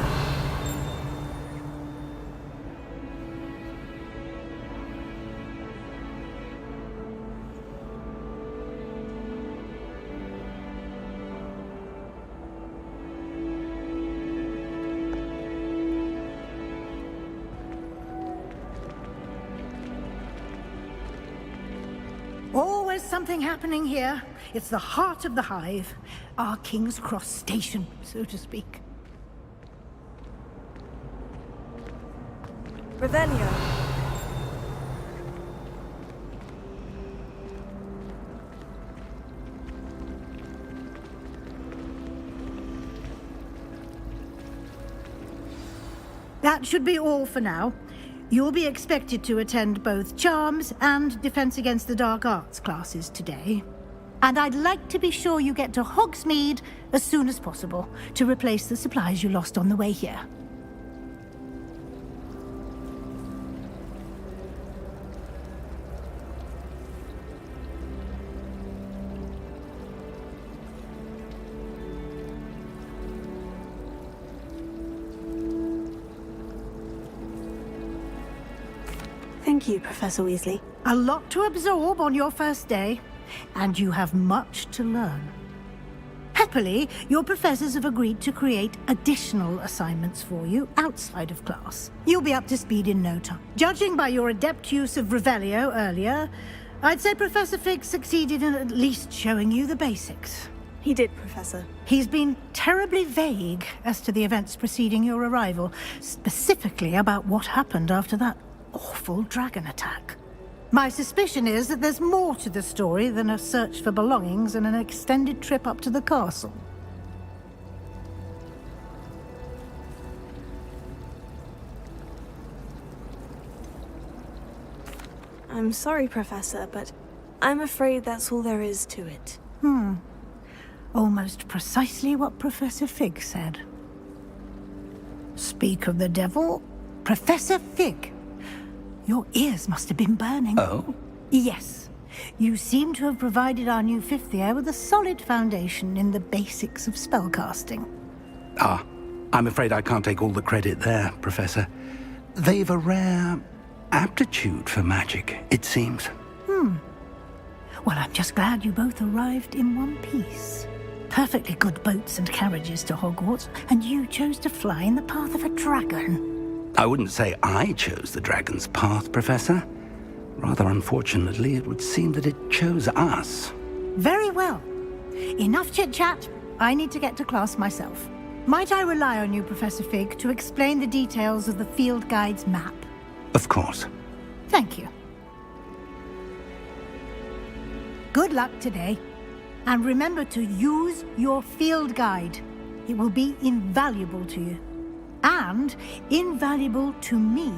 Always something happening here. It's the heart of the hive. Our King's Cross station, so to speak. Revelio. That should be all for now. You'll be expected to attend both Charms and Defense Against the Dark Arts classes today. And I'd like to be sure you get to Hogsmeade as soon as possible to replace the supplies you lost on the way here. Thank you, Professor Weasley. A lot to absorb on your first day, and you have much to learn. Happily, your professors have agreed to create additional assignments for you outside of class. You'll be up to speed in no time. Judging by your adept use of Revelio earlier, I'd say Professor Fig succeeded in at least showing you the basics. He did, Professor. He's been terribly vague as to the events preceding your arrival, specifically about what happened after that awful dragon attack. My suspicion is that there's more to the story than a search for belongings and an extended trip up to the castle. I'm sorry, Professor, but I'm afraid that's all there is to it. Almost precisely what Professor Fig said. Speak of the devil, Professor Fig. Your ears must have been burning. Oh? Yes. You seem to have provided our new fifth year with a solid foundation in the basics of spellcasting. Ah, I'm afraid I can't take all the credit there, Professor. They've a rare aptitude for magic, it seems. Well, I'm just glad you both arrived in one piece. Perfectly good boats and carriages to Hogwarts, and you chose to fly in the path of a dragon. I wouldn't say I chose the dragon's path, Professor. Rather unfortunately, it would seem that it chose us. Very well. Enough chit-chat. I need to get to class myself. Might I rely on you, Professor Fig, to explain the details of the field guide's map? Of course. Thank you. Good luck today. And remember to use your field guide. It will be invaluable to you. And invaluable to me,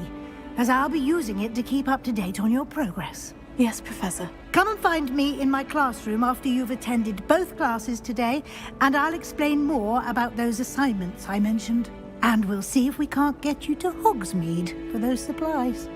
as I'll be using it to keep up to date on your progress. Yes, Professor. Come and find me in my classroom after you've attended both classes today, and I'll explain more about those assignments I mentioned. And we'll see if we can't get you to Hogsmeade for those supplies.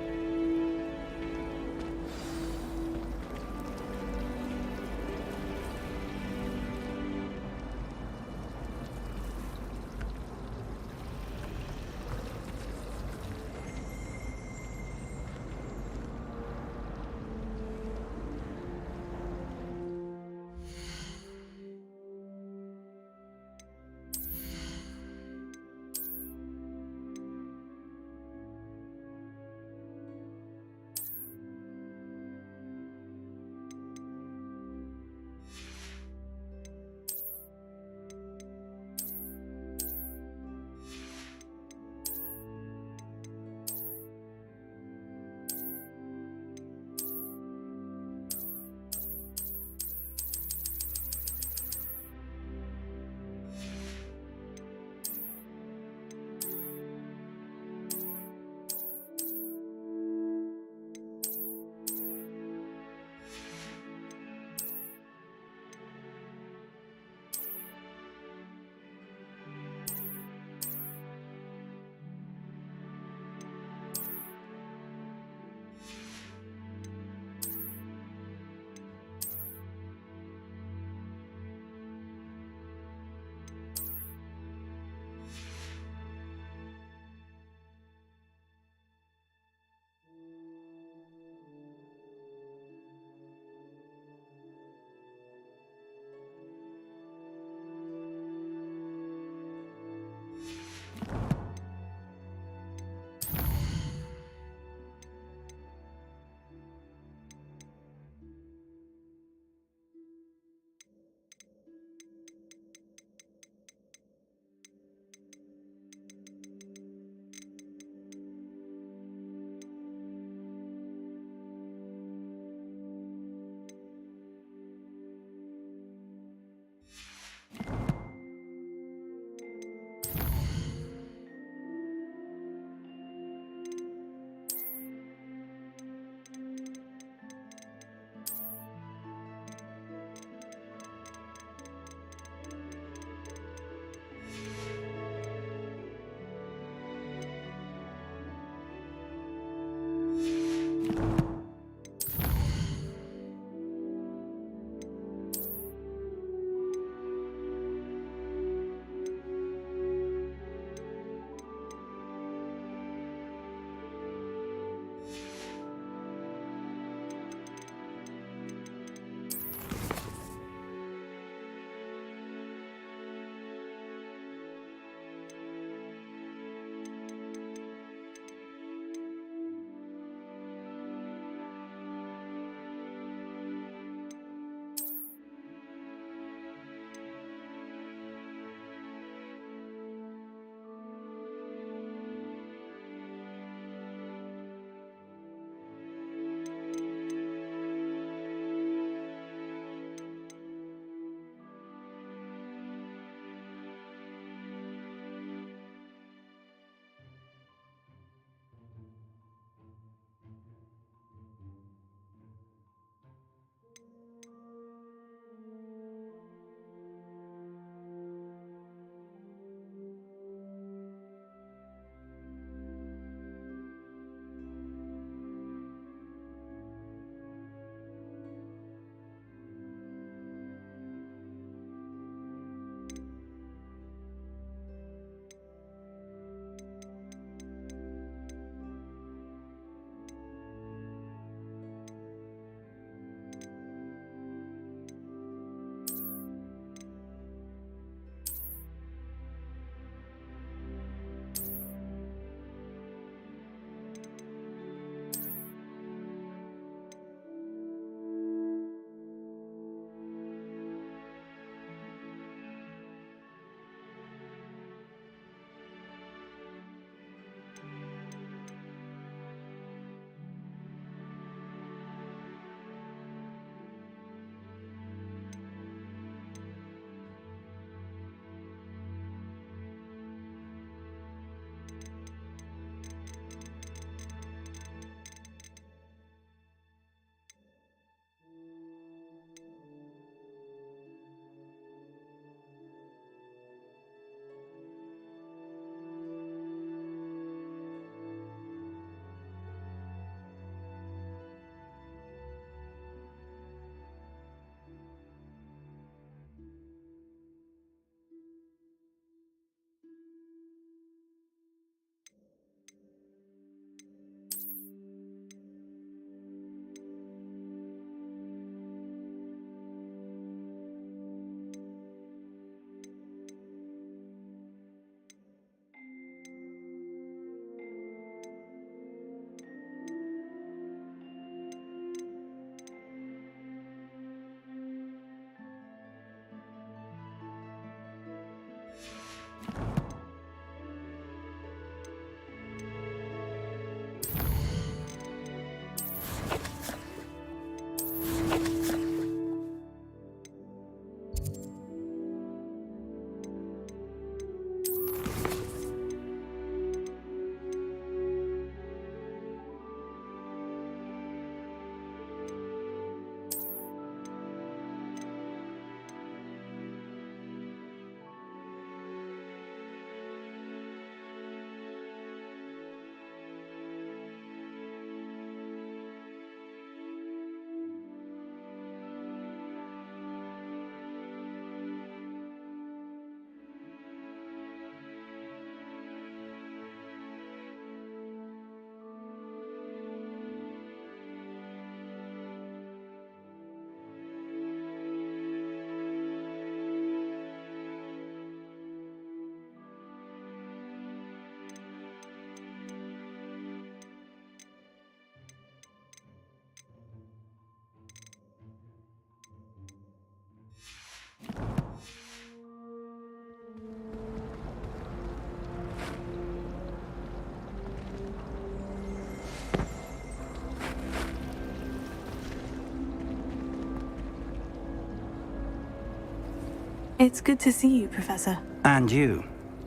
It's good to see you, Professor. And you.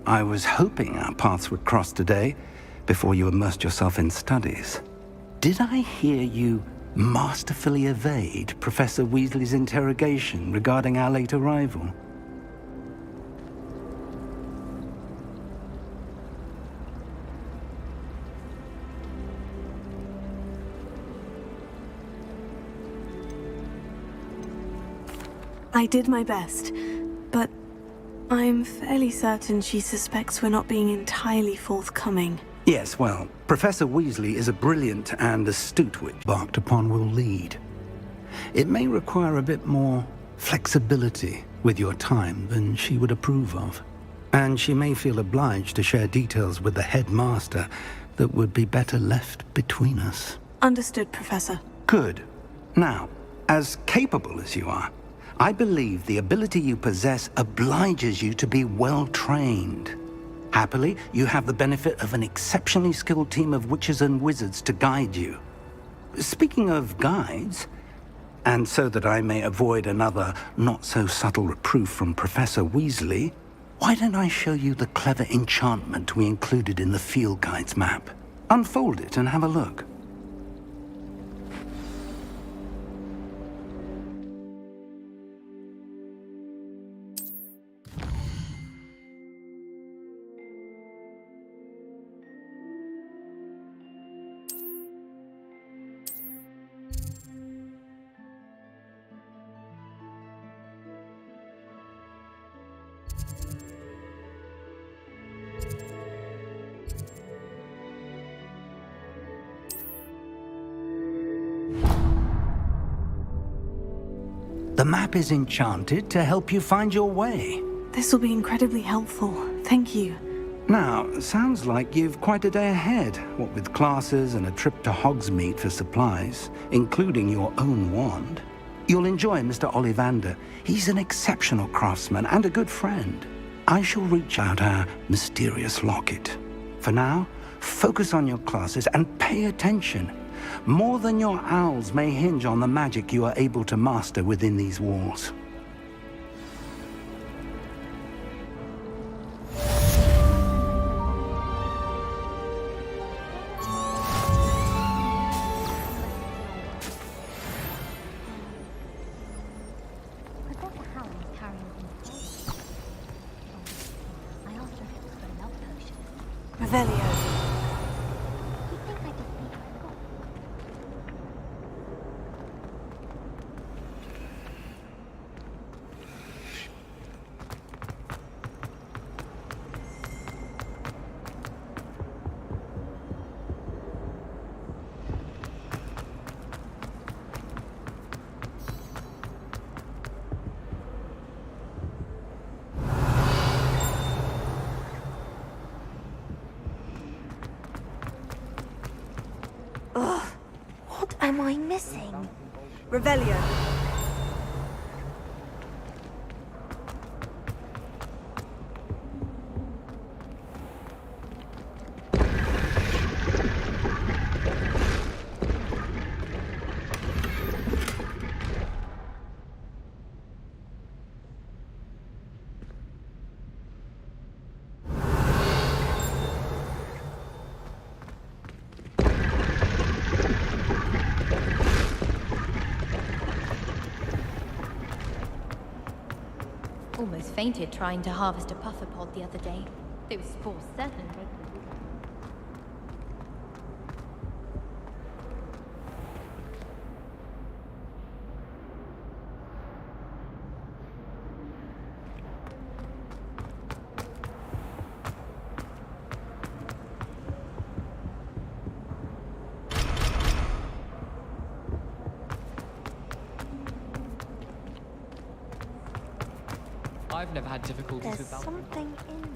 I was hoping our paths would cross today, before you immersed yourself in studies. Did I hear you masterfully evade Professor Weasley's interrogation regarding our late arrival? I did my best, but I'm fairly certain she suspects we're not being entirely forthcoming. Yes, well, Professor Weasley is a brilliant and astute witch. Barked upon will lead. It may require a bit more flexibility with your time than she would approve of. And she may feel obliged to share details with the headmaster that would be better left between us. Understood, Professor. Good. Now, as capable as you are, I believe the ability you possess obliges you to be well trained. Happily, you have the benefit of an exceptionally skilled team of witches and wizards to guide you. Speaking of guides, and so that I may avoid another not-so-subtle reproof from Professor Weasley, why don't I show you the clever enchantment we included in the field guide's map? Unfold it and have a look. The map is enchanted to help you find your way. This will be incredibly helpful. Thank you. Now, sounds like you've quite a day ahead, what with classes and a trip to Hogsmeade for supplies, including your own wand. You'll enjoy Mr. Ollivander. He's an exceptional craftsman and a good friend. I shall reach out our mysterious locket. For now, focus on your classes and pay attention. More than your owls may hinge on the magic you are able to master within these walls. What am I missing? Revelio. Almost fainted trying to harvest a puffer pod the other day. Those spores certainly make me. I've never had difficulties There's with that. something in there.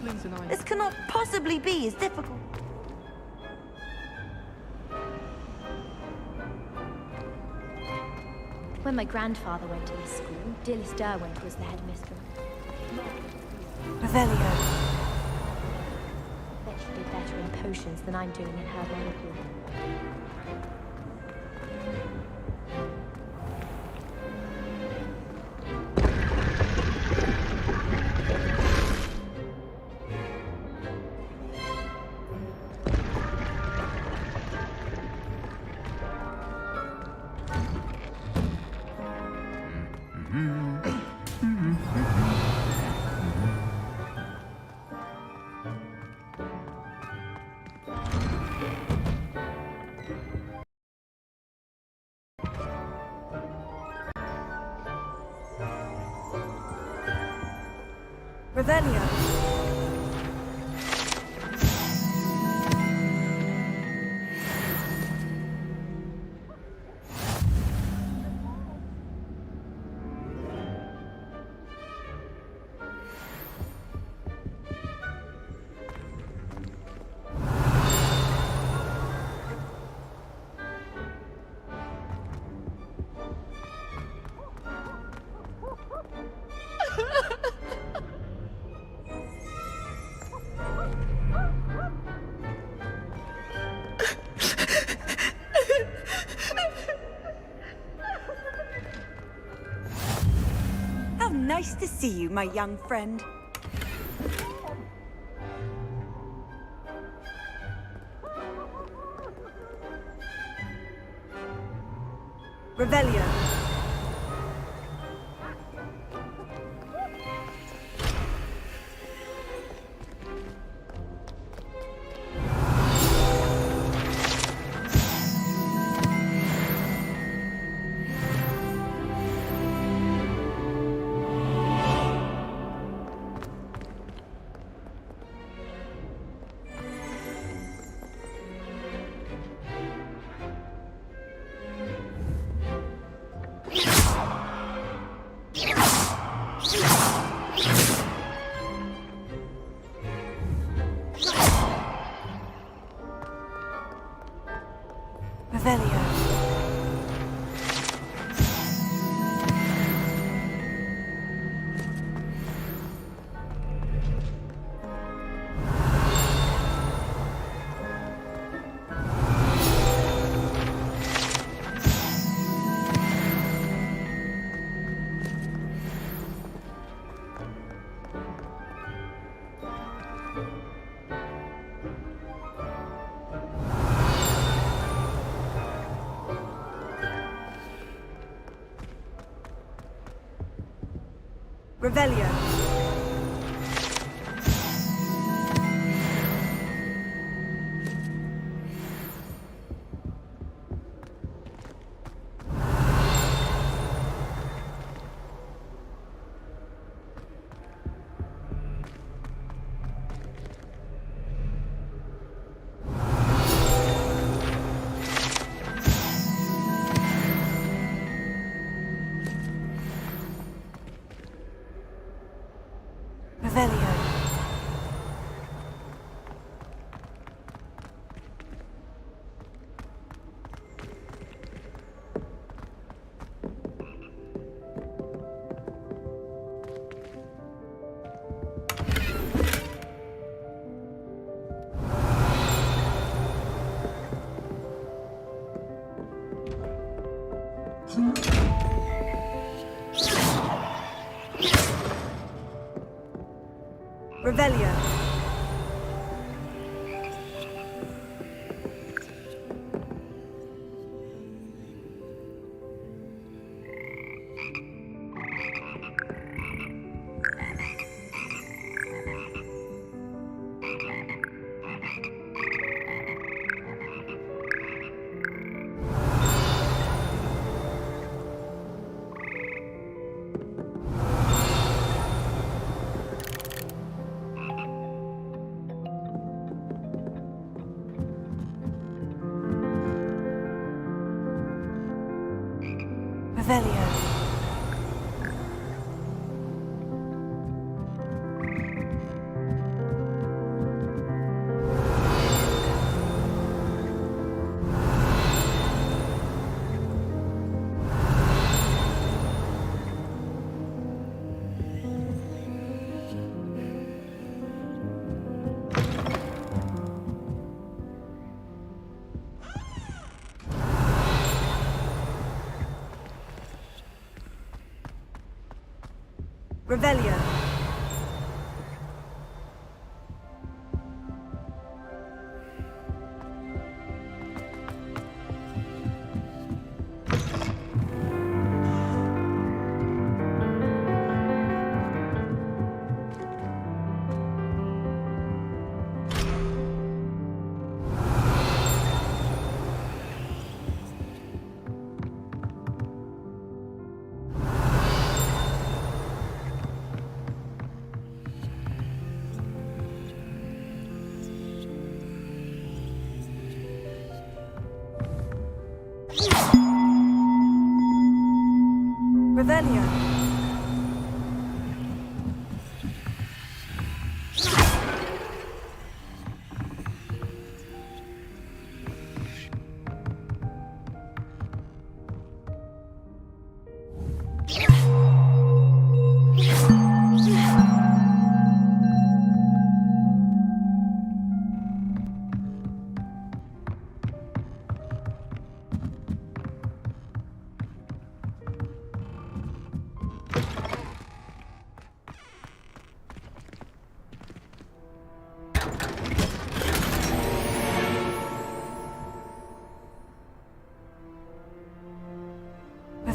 goblins and I... This cannot possibly be as difficult. When my grandfather went to this school, Dillis Derwent was the headmistress. Revelio. Bet she did better in potions than I'm doing in herbology. Revelio. How nice to see you, my young friend. Revelio. Revelio. Revelio. Revelio. Revelio. Revelio. Revelio. Revelio.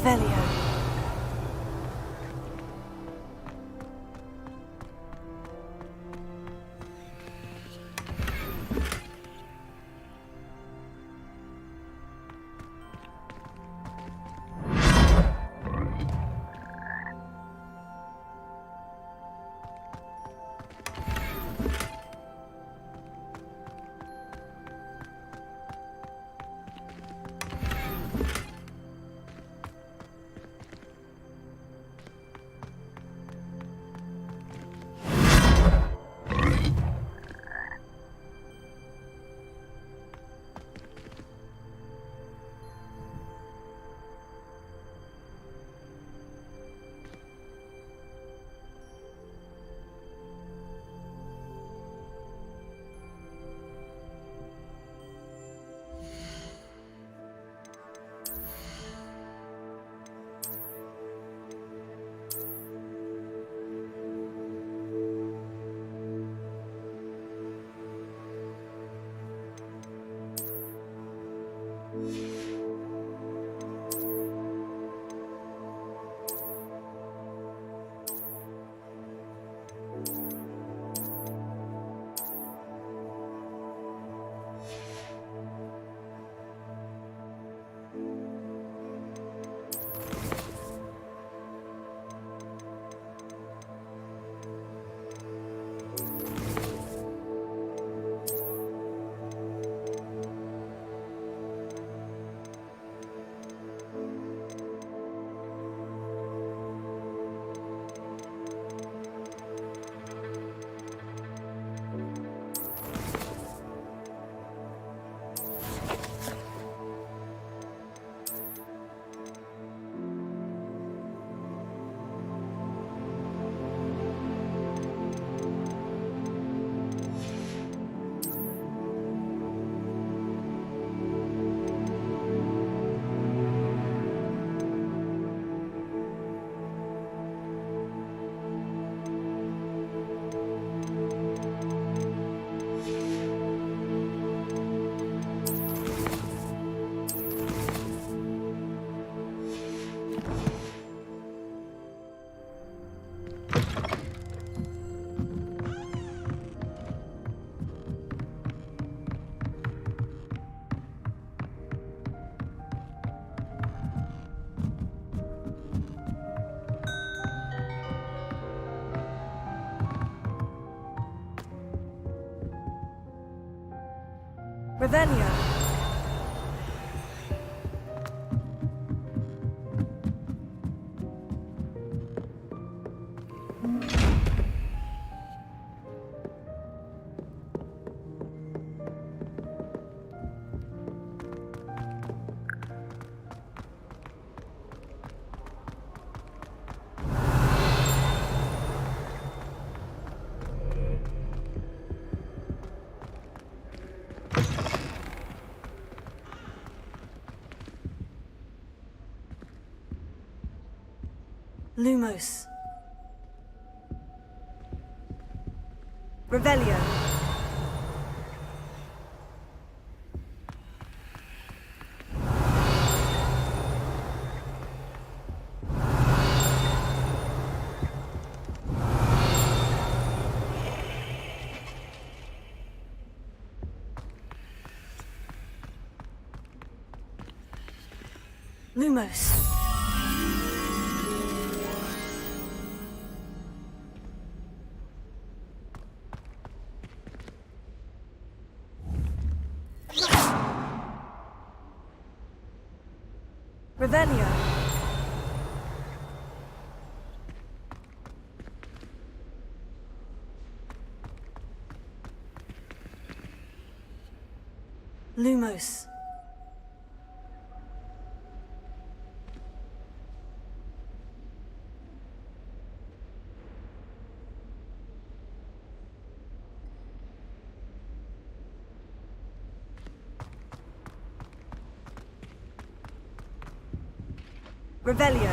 Revelio. Revelio. Lumos. Revelio. Lumos. Revelio. Lumos. Revelio.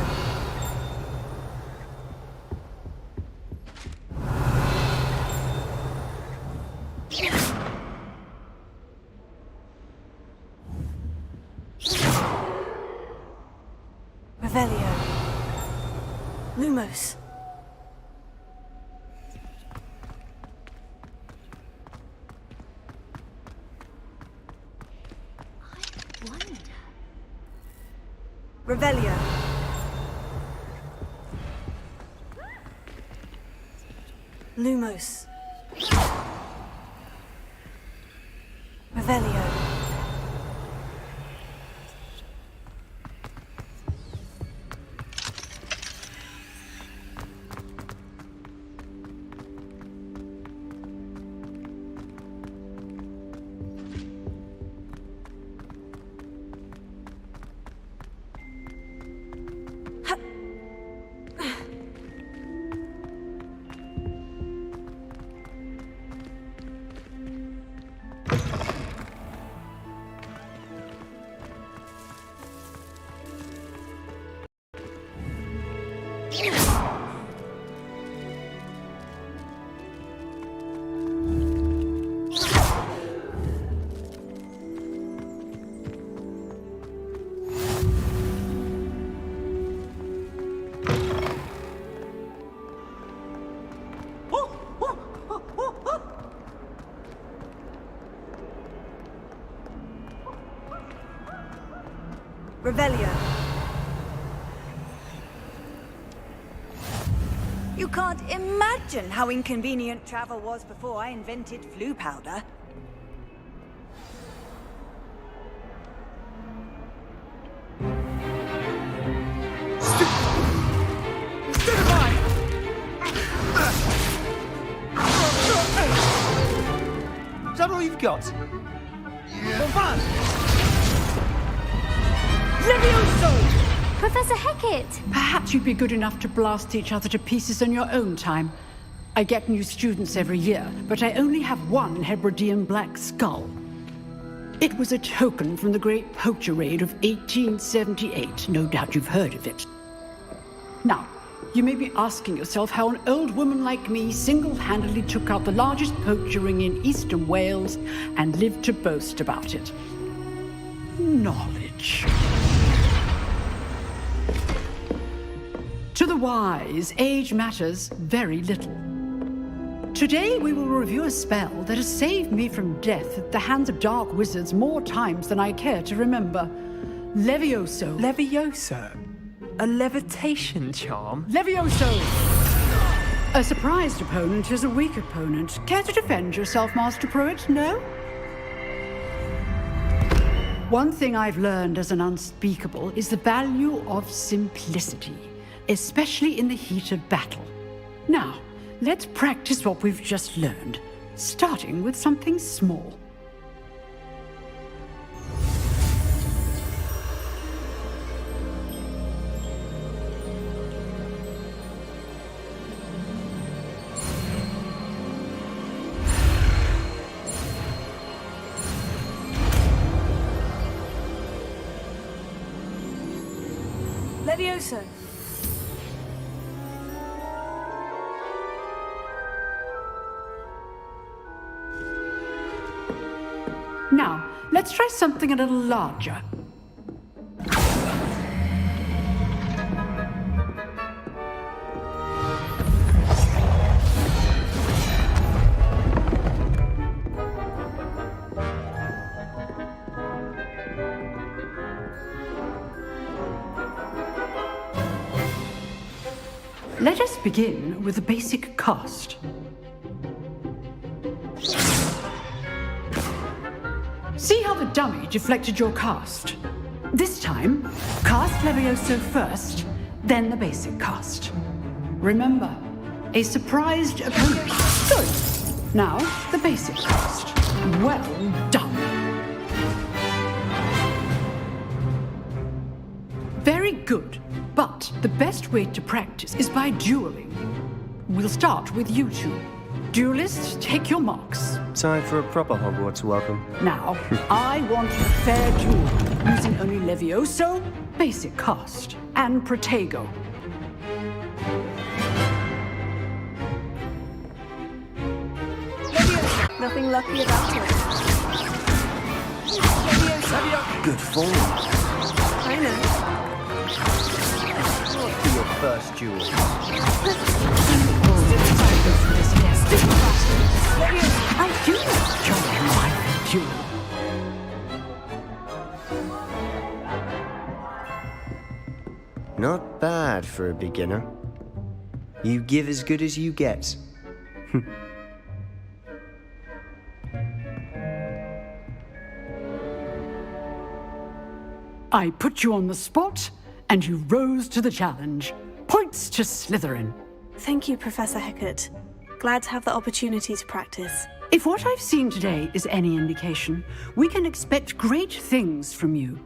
Revelio. Lumos. Revelio. Lumos. Revelio. Revelio. You can't imagine how inconvenient travel was before I invented flu powder. Is that all you've got? Levioso! Professor Hecat! Perhaps you'd be good enough to blast each other to pieces in your own time. I get new students every year, but I only have one Hebridean black skull. It was a token from the Great Poacher Raid of 1878. No doubt you've heard of it. Now, you may be asking yourself how an old woman like me single-handedly took out the largest poacher ring in eastern Wales and lived to boast about it. Knowledge. To the wise, age matters very little. Today we will review a spell that has saved me from death at the hands of dark wizards more times than I care to remember. Levioso. Levioso? A levitation charm? Levioso! A surprised opponent is a weak opponent. Care to defend yourself, Master Pruitt? No? One thing I've learned as an unspeakable is the value of simplicity, especially in the heat of battle. Now, let's practice what we've just learned, starting with something small. Levioso. Now, let's try something a little larger. Let us begin with the basic cast. See how the dummy deflected your cast? This time, cast Levioso first, then the basic cast. Remember, a surprised opponent. Good. Now, the basic cast. Well done. Very good. But the best way to practice is by dueling. We'll start with you two. Duelists, take your marks. Time for a proper Hogwarts welcome. Now, I want a fair duel, using only Levioso, basic cast, and Protego. Levioso, nothing lucky about it. Levioso. Good form. I know. For your first duel. I do enjoy my duel. Not bad for a beginner. You give as good as you get. I put you on the spot, and you rose to the challenge. Points to Slytherin. Thank you, Professor Hecat. Glad to have the opportunity to practice. If what I've seen today is any indication, we can expect great things from you.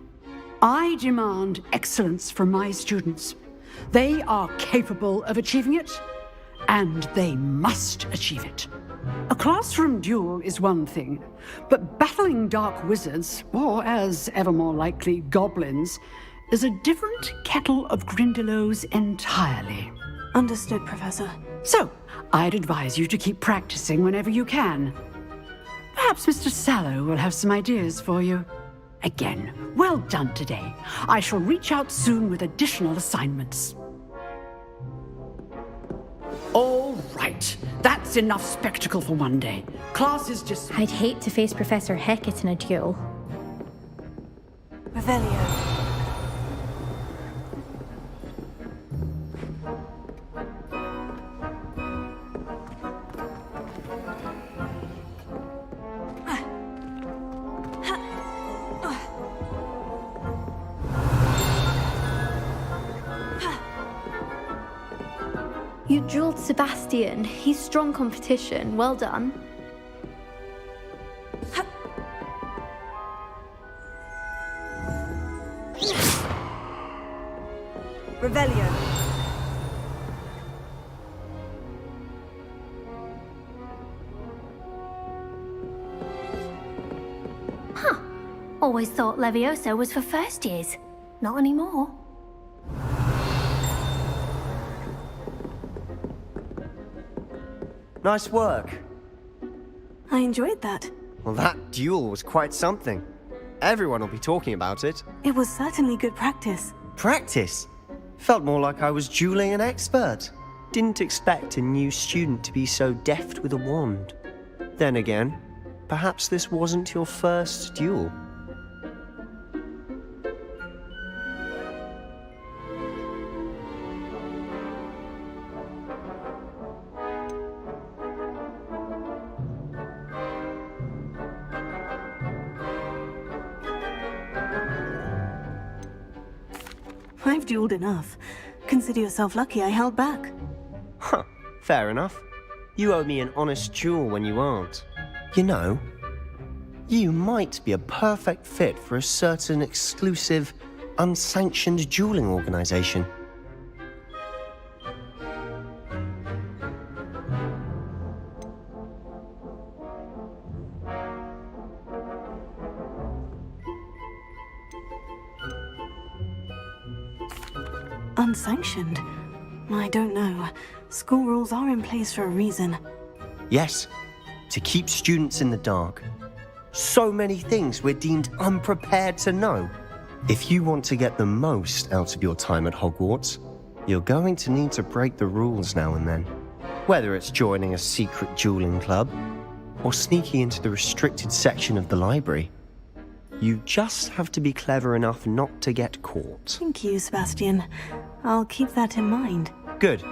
I demand excellence from my students. They are capable of achieving it, and they must achieve it. A classroom duel is one thing, but battling dark wizards, or as ever more likely, goblins, is a different kettle of Grindylows entirely. Understood, Professor. So, I'd advise you to keep practicing whenever you can. Perhaps Mr. Sallow will have some ideas for you. Again, well done today. I shall reach out soon with additional assignments. All right, that's enough spectacle for one day. Class is just... I'd hate to face Professor Hecat in a duel. Revelio. You drilled Sebastian. He's strong competition. Well done. Revelio. Huh. Always thought Levioso was for first years. Not anymore. Nice work. I enjoyed that. Well, that duel was quite something. Everyone will be talking about it. It was certainly good practice. Practice? Felt more like I was dueling an expert. Didn't expect a new student to be so deft with a wand. Then again, perhaps this wasn't your first duel. I've dueled enough. Consider yourself lucky I held back. Huh, fair enough. You owe me an honest duel when you aren't. You know, you might be a perfect fit for a certain exclusive, unsanctioned dueling organization. Unsanctioned? I don't know. School rules are in place for a reason. Yes, to keep students in the dark. So many things we're deemed unprepared to know. If you want to get the most out of your time at Hogwarts, you're going to need to break the rules now and then. Whether it's joining a secret dueling club, or sneaking into the restricted section of the library. You just have to be clever enough not to get caught. Thank you, Sebastian. I'll keep that in mind. Good.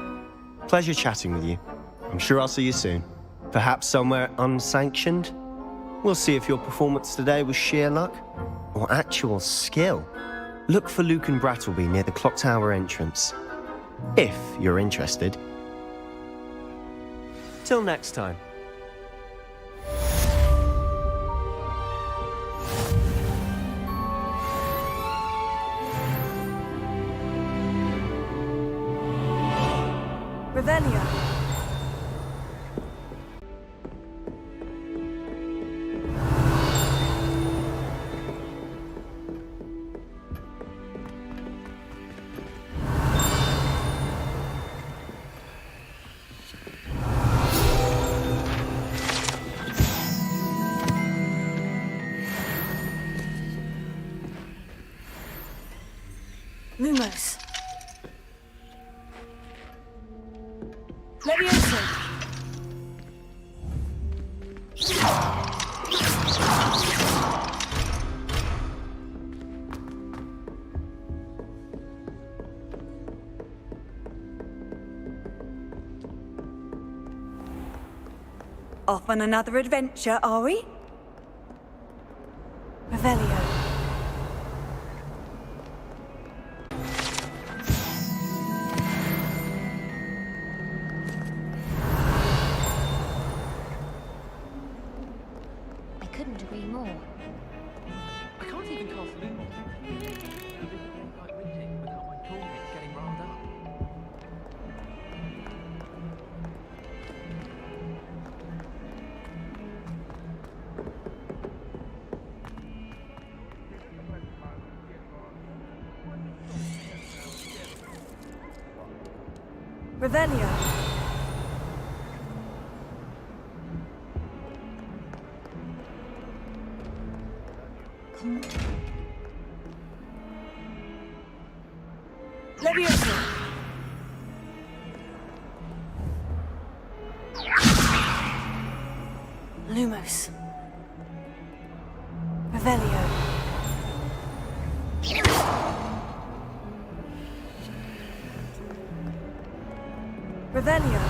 Pleasure chatting with you. I'm sure I'll see you soon. Perhaps somewhere unsanctioned? We'll see if your performance today was sheer luck or actual skill. Look for Luke and Brattleby near the clock tower entrance. If you're interested. Till next time. Revelio. Lumos. Levioso. Off on another adventure, are we? Revelio. Couldn't agree more. I can't even cast Lumos. This is getting quite witty without my toolmates getting riled up. Revelio. Levioso. Lumos. Revelio. Revelio.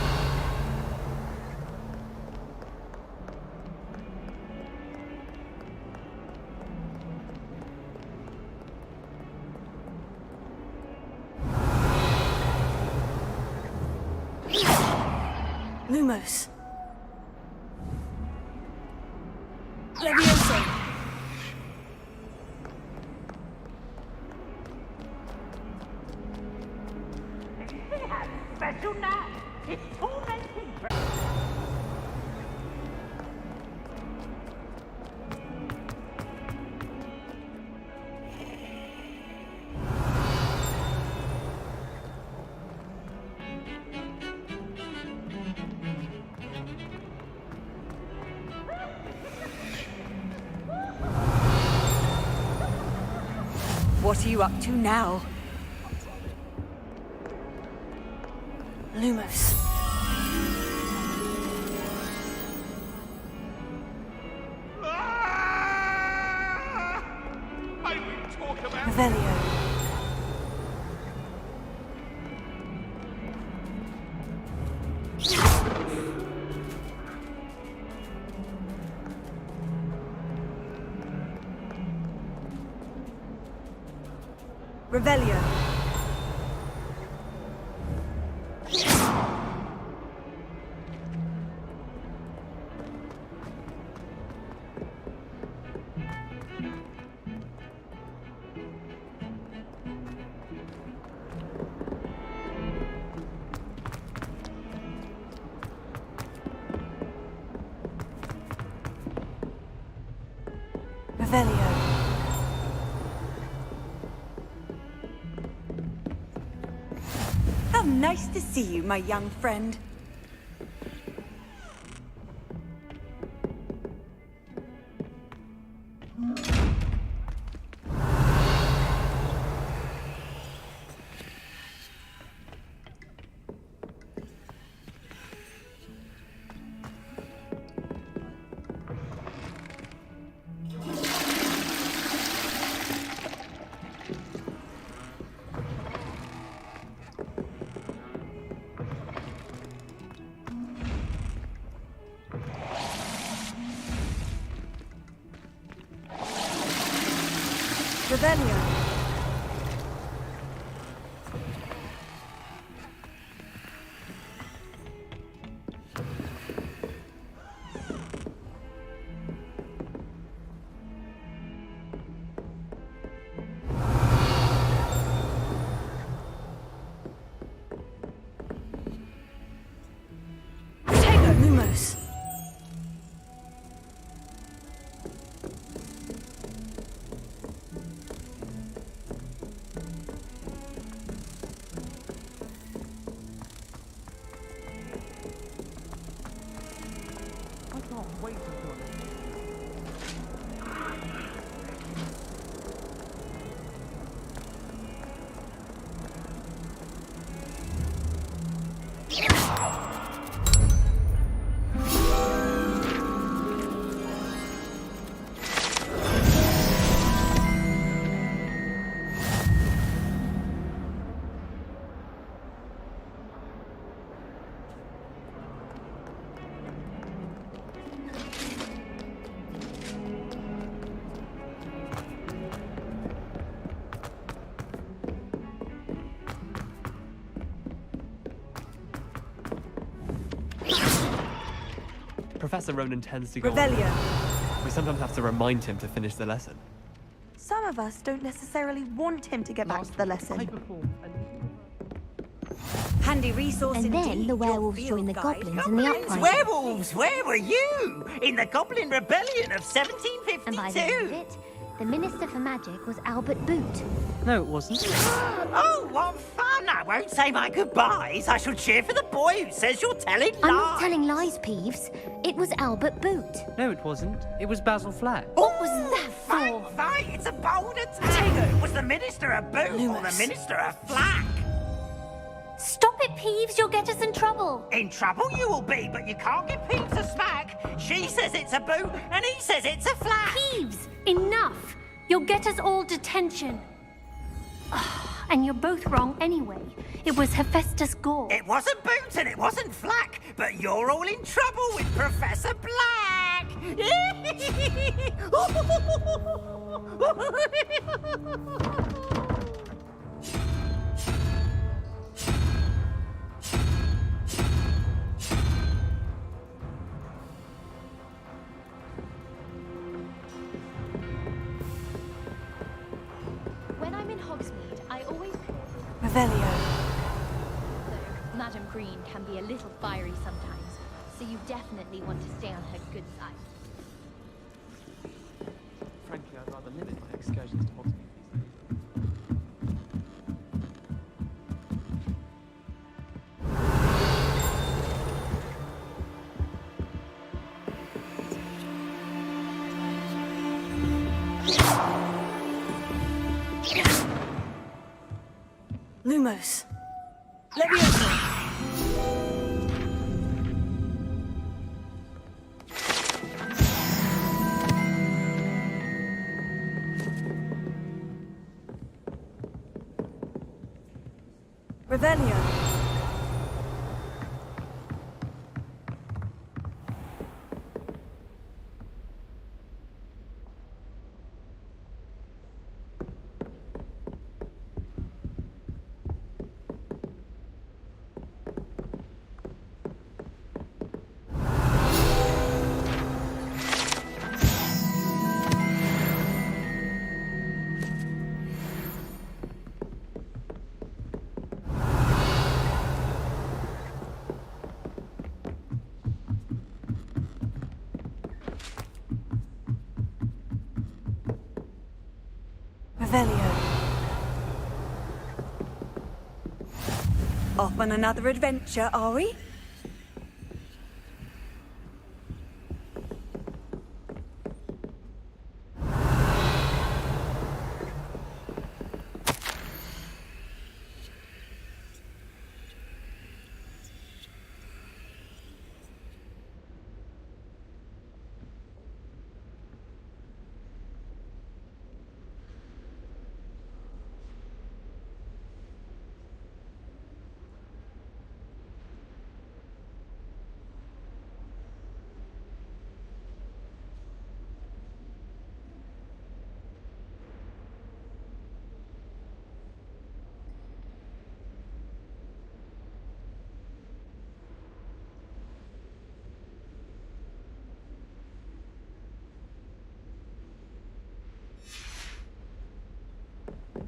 Lumos. Levioso. Special now. It's tormenting. What are you up to now? Lumos. Revelio. Revelio. Revelio. How nice to see you, my young friend. Revelio. Lumos. I can't wait until Professor Ronan tends to go on. Revelio. We sometimes have to remind him to finish the lesson. Some of us don't necessarily want him to get back to the lesson. Handy resource And indeed. then the werewolves your joined the field guide. goblins in the uprising. Werewolves, where were you? In the Goblin Rebellion of 1752. And by the end of it, the Minister for Magic was Albert Boot. No, it wasn't. Oh, what fun! I won't say my goodbyes. I shall cheer for the boy who says you're telling lies. I'm not telling lies, Peeves. It was Albert Boot. No, it wasn't. It was Basil Flack. What was that for? Fight! It's a bold attack. Was the Minister a boot or the Minister a flack? Stop it, Peeves. You'll get us in trouble. In trouble you will be, but you can't give Peeves a smack. She says it's a boot, and he says it's a flack. Peeves, enough. You'll get us all detention. And you're both wrong anyway. It was Hephaestus Gore. It wasn't boot and it wasn't flack, but you're all in trouble with Professor Black. When I'm in Hogsmeade, I always... Revelio. Madam Green can be a little fiery sometimes, so you definitely want to stay on her good side. Frankly, I'd rather limit my excursions to Hogsmeade these days. Lumos. Leviosa. Revelio. Revelio. Off on another adventure, are we?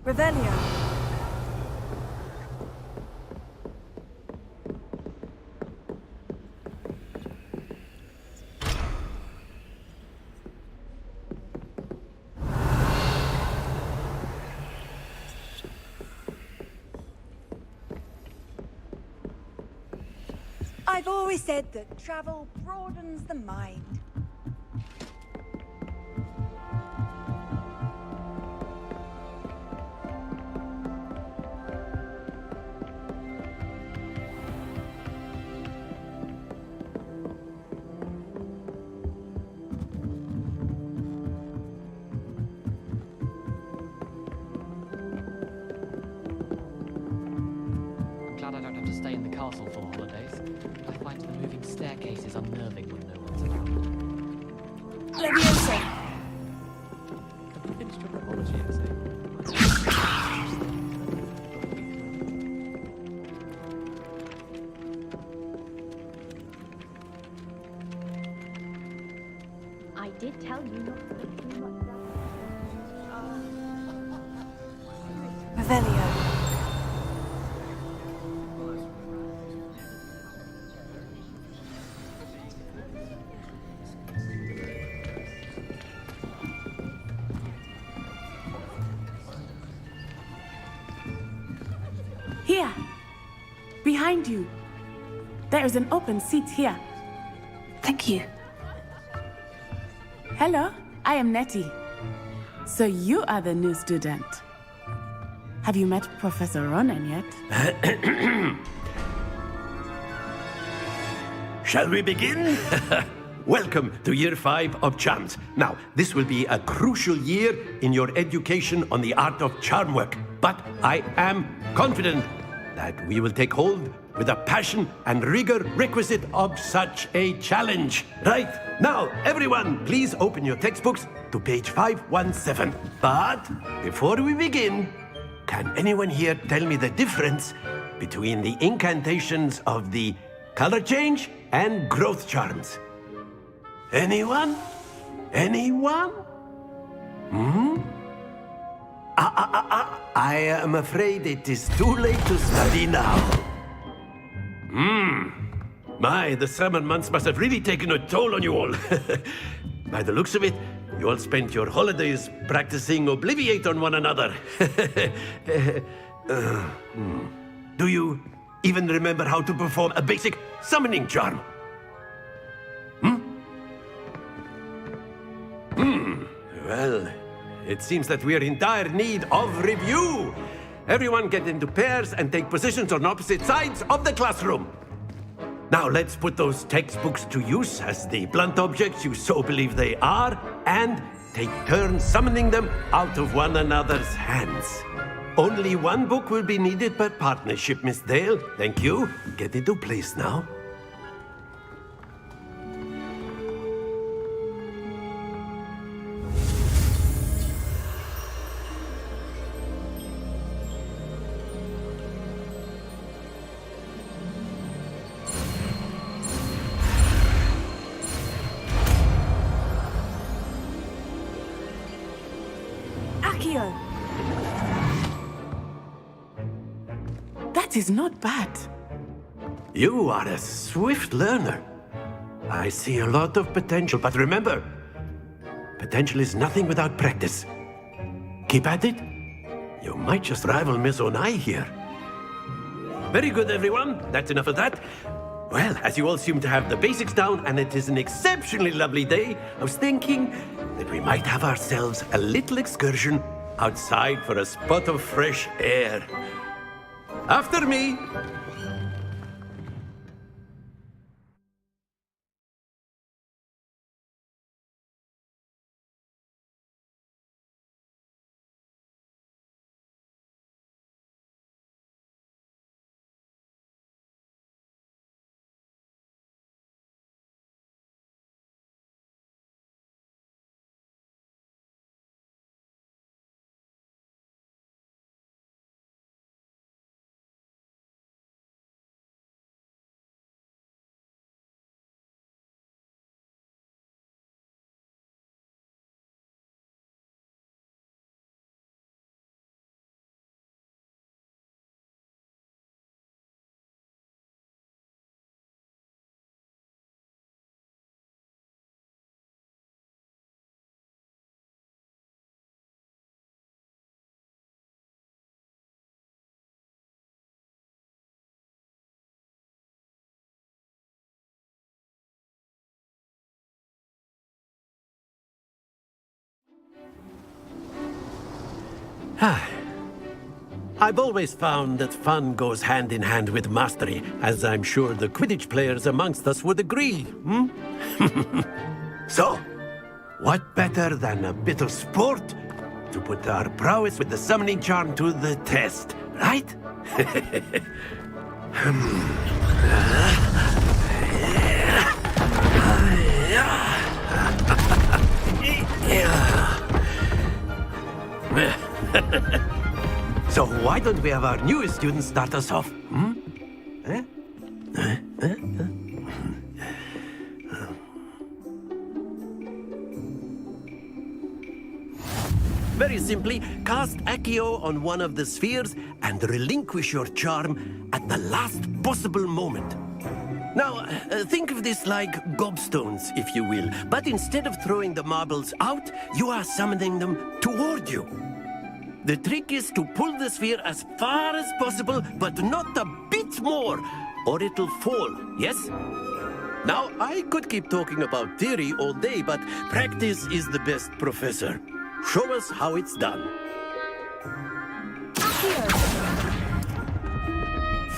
Revelio. I've always said that travel broadens the mind. I'm glad I don't have to stay in the castle for holidays. I find the moving staircases unnerving when no one's around. Leviosa. Have you finished your biology essay? I did tell you not to look too much Revelio. Here! Behind you! There is an open seat here. Thank you. Hello, I am Nettie. So you are the new student. Have you met Professor Ronan yet? Shall we begin? Welcome to Year 5 of Charms. Now, this will be a crucial year in your education on the art of charm work. But I am confident that we will take hold with the passion and rigor requisite of such a challenge. Right, now, everyone, please open your textbooks to page 517. But before we begin, can anyone here tell me the difference between the incantations of the color change and growth charms? Anyone? Anyone? I am afraid it is too late to study now. My, the summer months must have really taken a toll on you all. By the looks of it, you all spent your holidays practicing Obliviate on one another. Do you even remember how to perform a basic summoning charm? Well, it seems that we are in dire need of review. Everyone get into pairs and take positions on opposite sides of the classroom. Now let's put those textbooks to use as the blunt objects you so believe they are, and take turns summoning them out of one another's hands. Only one book will be needed per partnership, Miss Dale. Thank you. Get into place now. That is not bad. You are a swift learner. I see a lot of potential, but remember, potential is nothing without practice. Keep at it. You might just rival Miss Onai here. Very good, everyone. That's enough of that. Well, as you all seem to have the basics down, and it is an exceptionally lovely day, I was thinking that we might have ourselves a little excursion outside for a spot of fresh air. After me! I've always found that fun goes hand in hand with mastery, as I'm sure the Quidditch players amongst us would agree, So, what better than a bit of sport to put our prowess with the summoning charm to the test, right? So why don't we have our newest student start us off? Very simply, cast Accio on one of the spheres and relinquish your charm at the last possible moment. Now, think of this like gobstones, if you will, but instead of throwing the marbles out, you are summoning them toward you. The trick is to pull the sphere as far as possible, but not a bit more, or it'll fall, yes? Now, I could keep talking about theory all day, but practice is the best professor. Show us how it's done.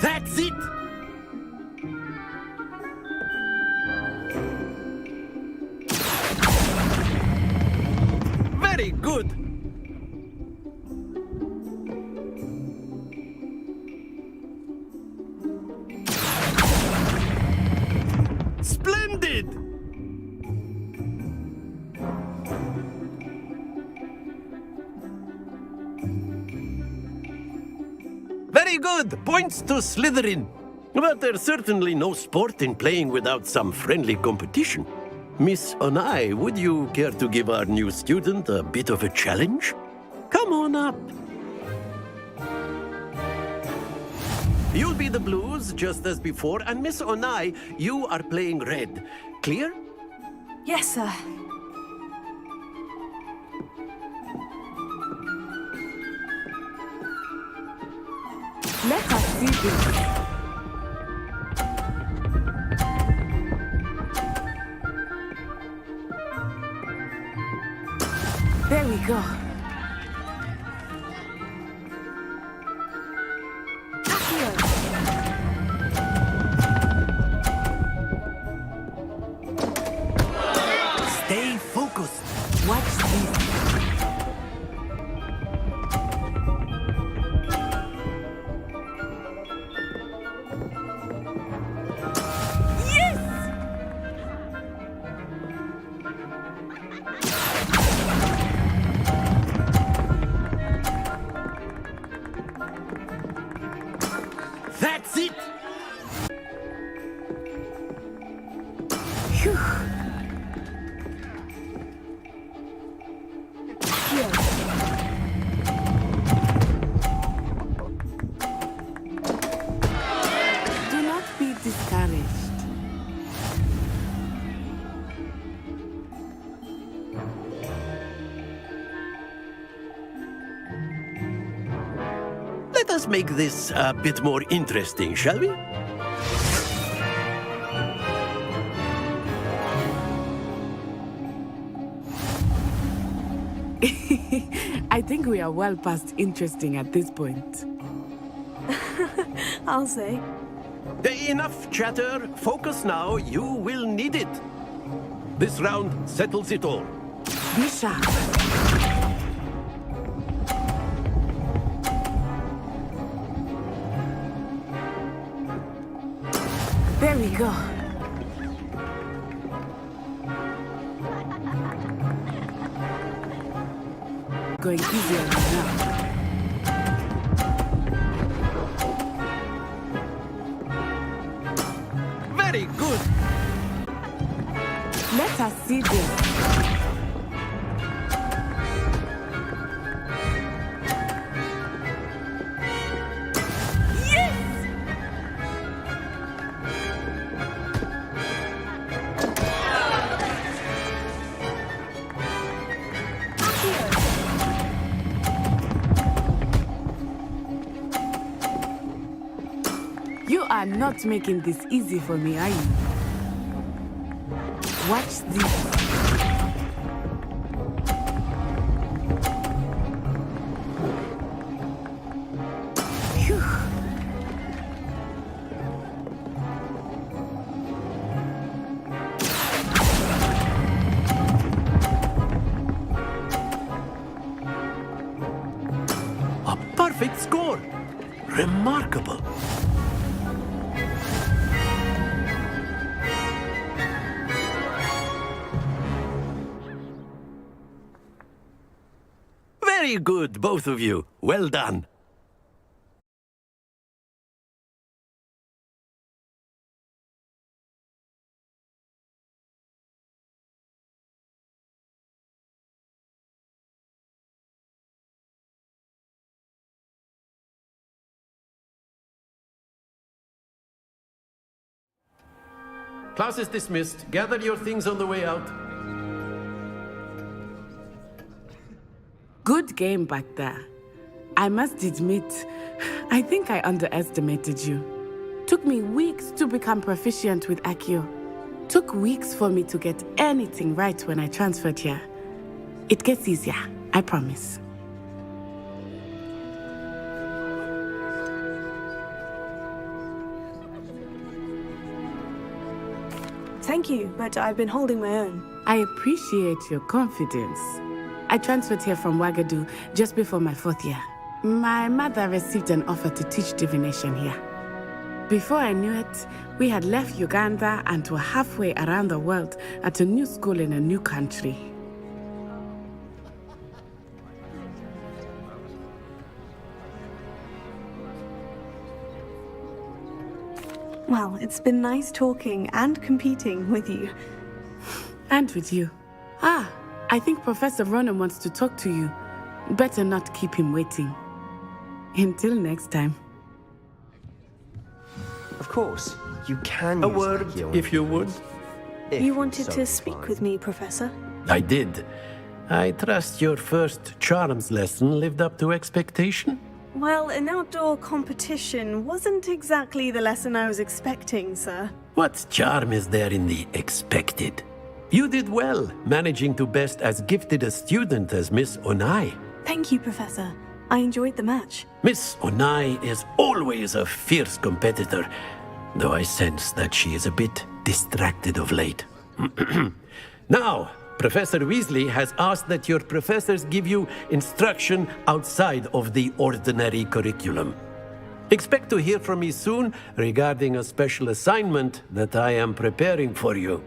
That's it! Very good! Splendid! Very good! Points to Slytherin. But there's certainly no sport in playing without some friendly competition. Miss Onai, would you care to give our new student a bit of a challenge? Come on up. You'll be the blues, just as before, and Miss Onai, you are playing red. Clear? Yes, sir. Let us see this. There we go. Stay focused. Watch this. That's it! Phew. Do not be discouraged. Let us make this a bit more interesting, shall we? I think we are well past interesting at this point. I'll say. Enough chatter. Focus now. You will need it. This round settles it all. Be sharp. There we go. Going easier now. Very good. Let us see this. You are not making this easy for me, are you? Watch this. Remarkable. Very good, both of you. Well done. Class is dismissed. Gather your things on the way out. Good game back there. I must admit, I think I underestimated you. Took me weeks to become proficient with Accio. Took weeks for me to get anything right when I transferred here. It gets easier, I promise. Thank you, but I've been holding my own. I appreciate your confidence. I transferred here from Ouagadougou just before my 4th year. My mother received an offer to teach divination here. Before I knew it, we had left Uganda and were halfway around the world at a new school in a new country. Well, it's been nice talking and competing with you. And with you. Ah, I think Professor Ronan wants to talk to you. Better not keep him waiting. Until next time. Of course, you can A use word, Accio if you would. You wanted to speak with me, Professor? I did. I trust your first charms lesson lived up to expectation? Well, an outdoor competition wasn't exactly the lesson I was expecting, sir. What charm is there in the expected? You did well, managing to best as gifted a student as Miss Onai. Thank you, Professor. I enjoyed the match. Miss Onai is always a fierce competitor, though I sense that she is a bit distracted of late. Now, Professor Weasley has asked that your professors give you instruction outside of the ordinary curriculum. Expect to hear from me soon regarding a special assignment that I am preparing for you.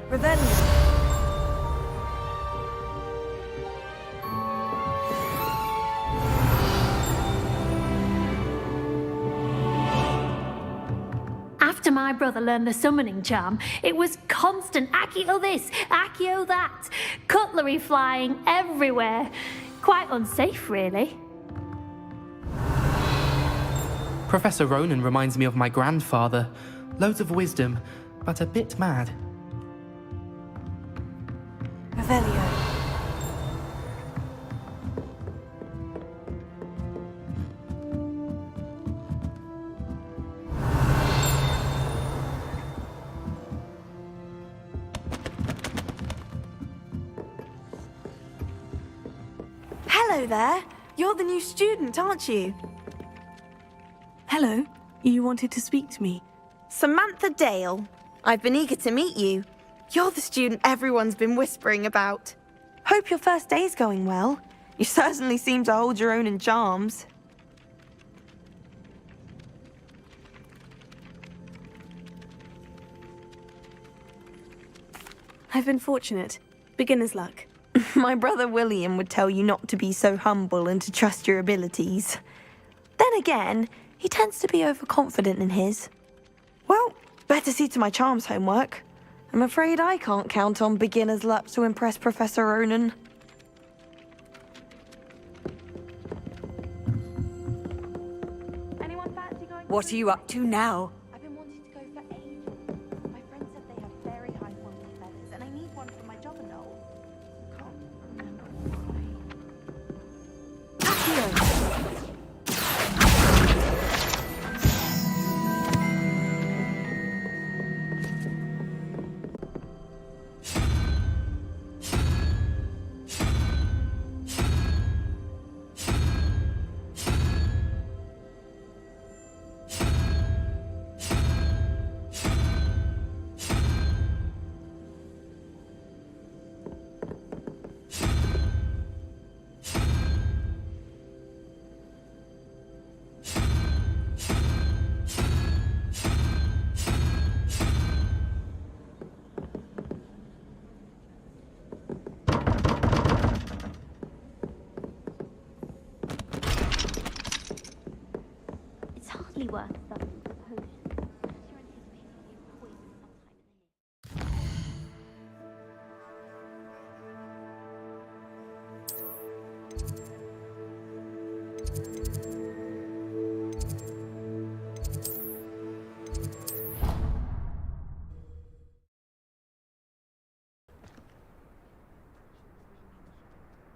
Revelio. After my brother learned the summoning charm, it was constant Accio this, Accio that, cutlery flying everywhere. Quite unsafe, really. Professor Ronan reminds me of my grandfather. Loads of wisdom, but a bit mad. Revelio. Hello there. You're the new student, aren't you? Hello. You wanted to speak to me? Samantha Dale. I've been eager to meet you. You're the student everyone's been whispering about. Hope your first day's going well. You certainly seem to hold your own in charms. I've been fortunate. Beginner's luck. My brother William would tell you not to be so humble and to trust your abilities. Then again, he tends to be overconfident in his. Well, better see to my charms homework. I'm afraid I can't count on beginner's luck to impress Professor Ronan. What are you up to now? I've been wanting to go for ages. My friend said they have very high quality feathers, and I need one for my jobber knoll. Can't remember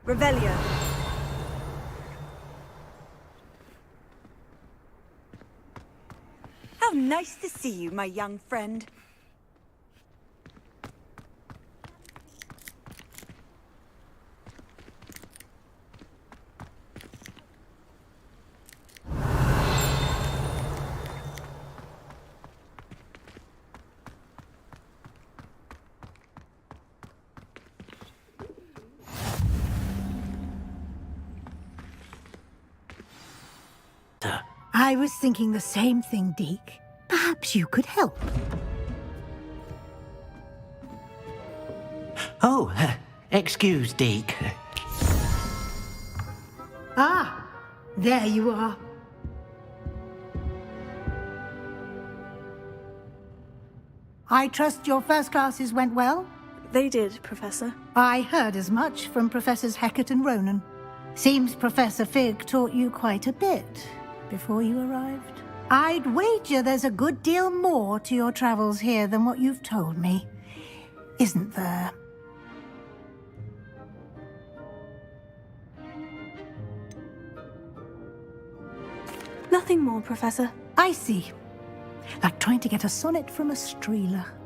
Revelio. How nice to see you, my young friend. I was thinking the same thing, Deke. Perhaps you could help. Oh, excuse, Deke. Ah, there you are. I trust your first classes went well? They did, Professor. I heard as much from Professors Hecat and Ronan. Seems Professor Fig taught you quite a bit before you arrived. I'd wager there's a good deal more to your travels here than what you've told me. Isn't there? Nothing more, Professor. I see. Like trying to get a sonnet from a streeler.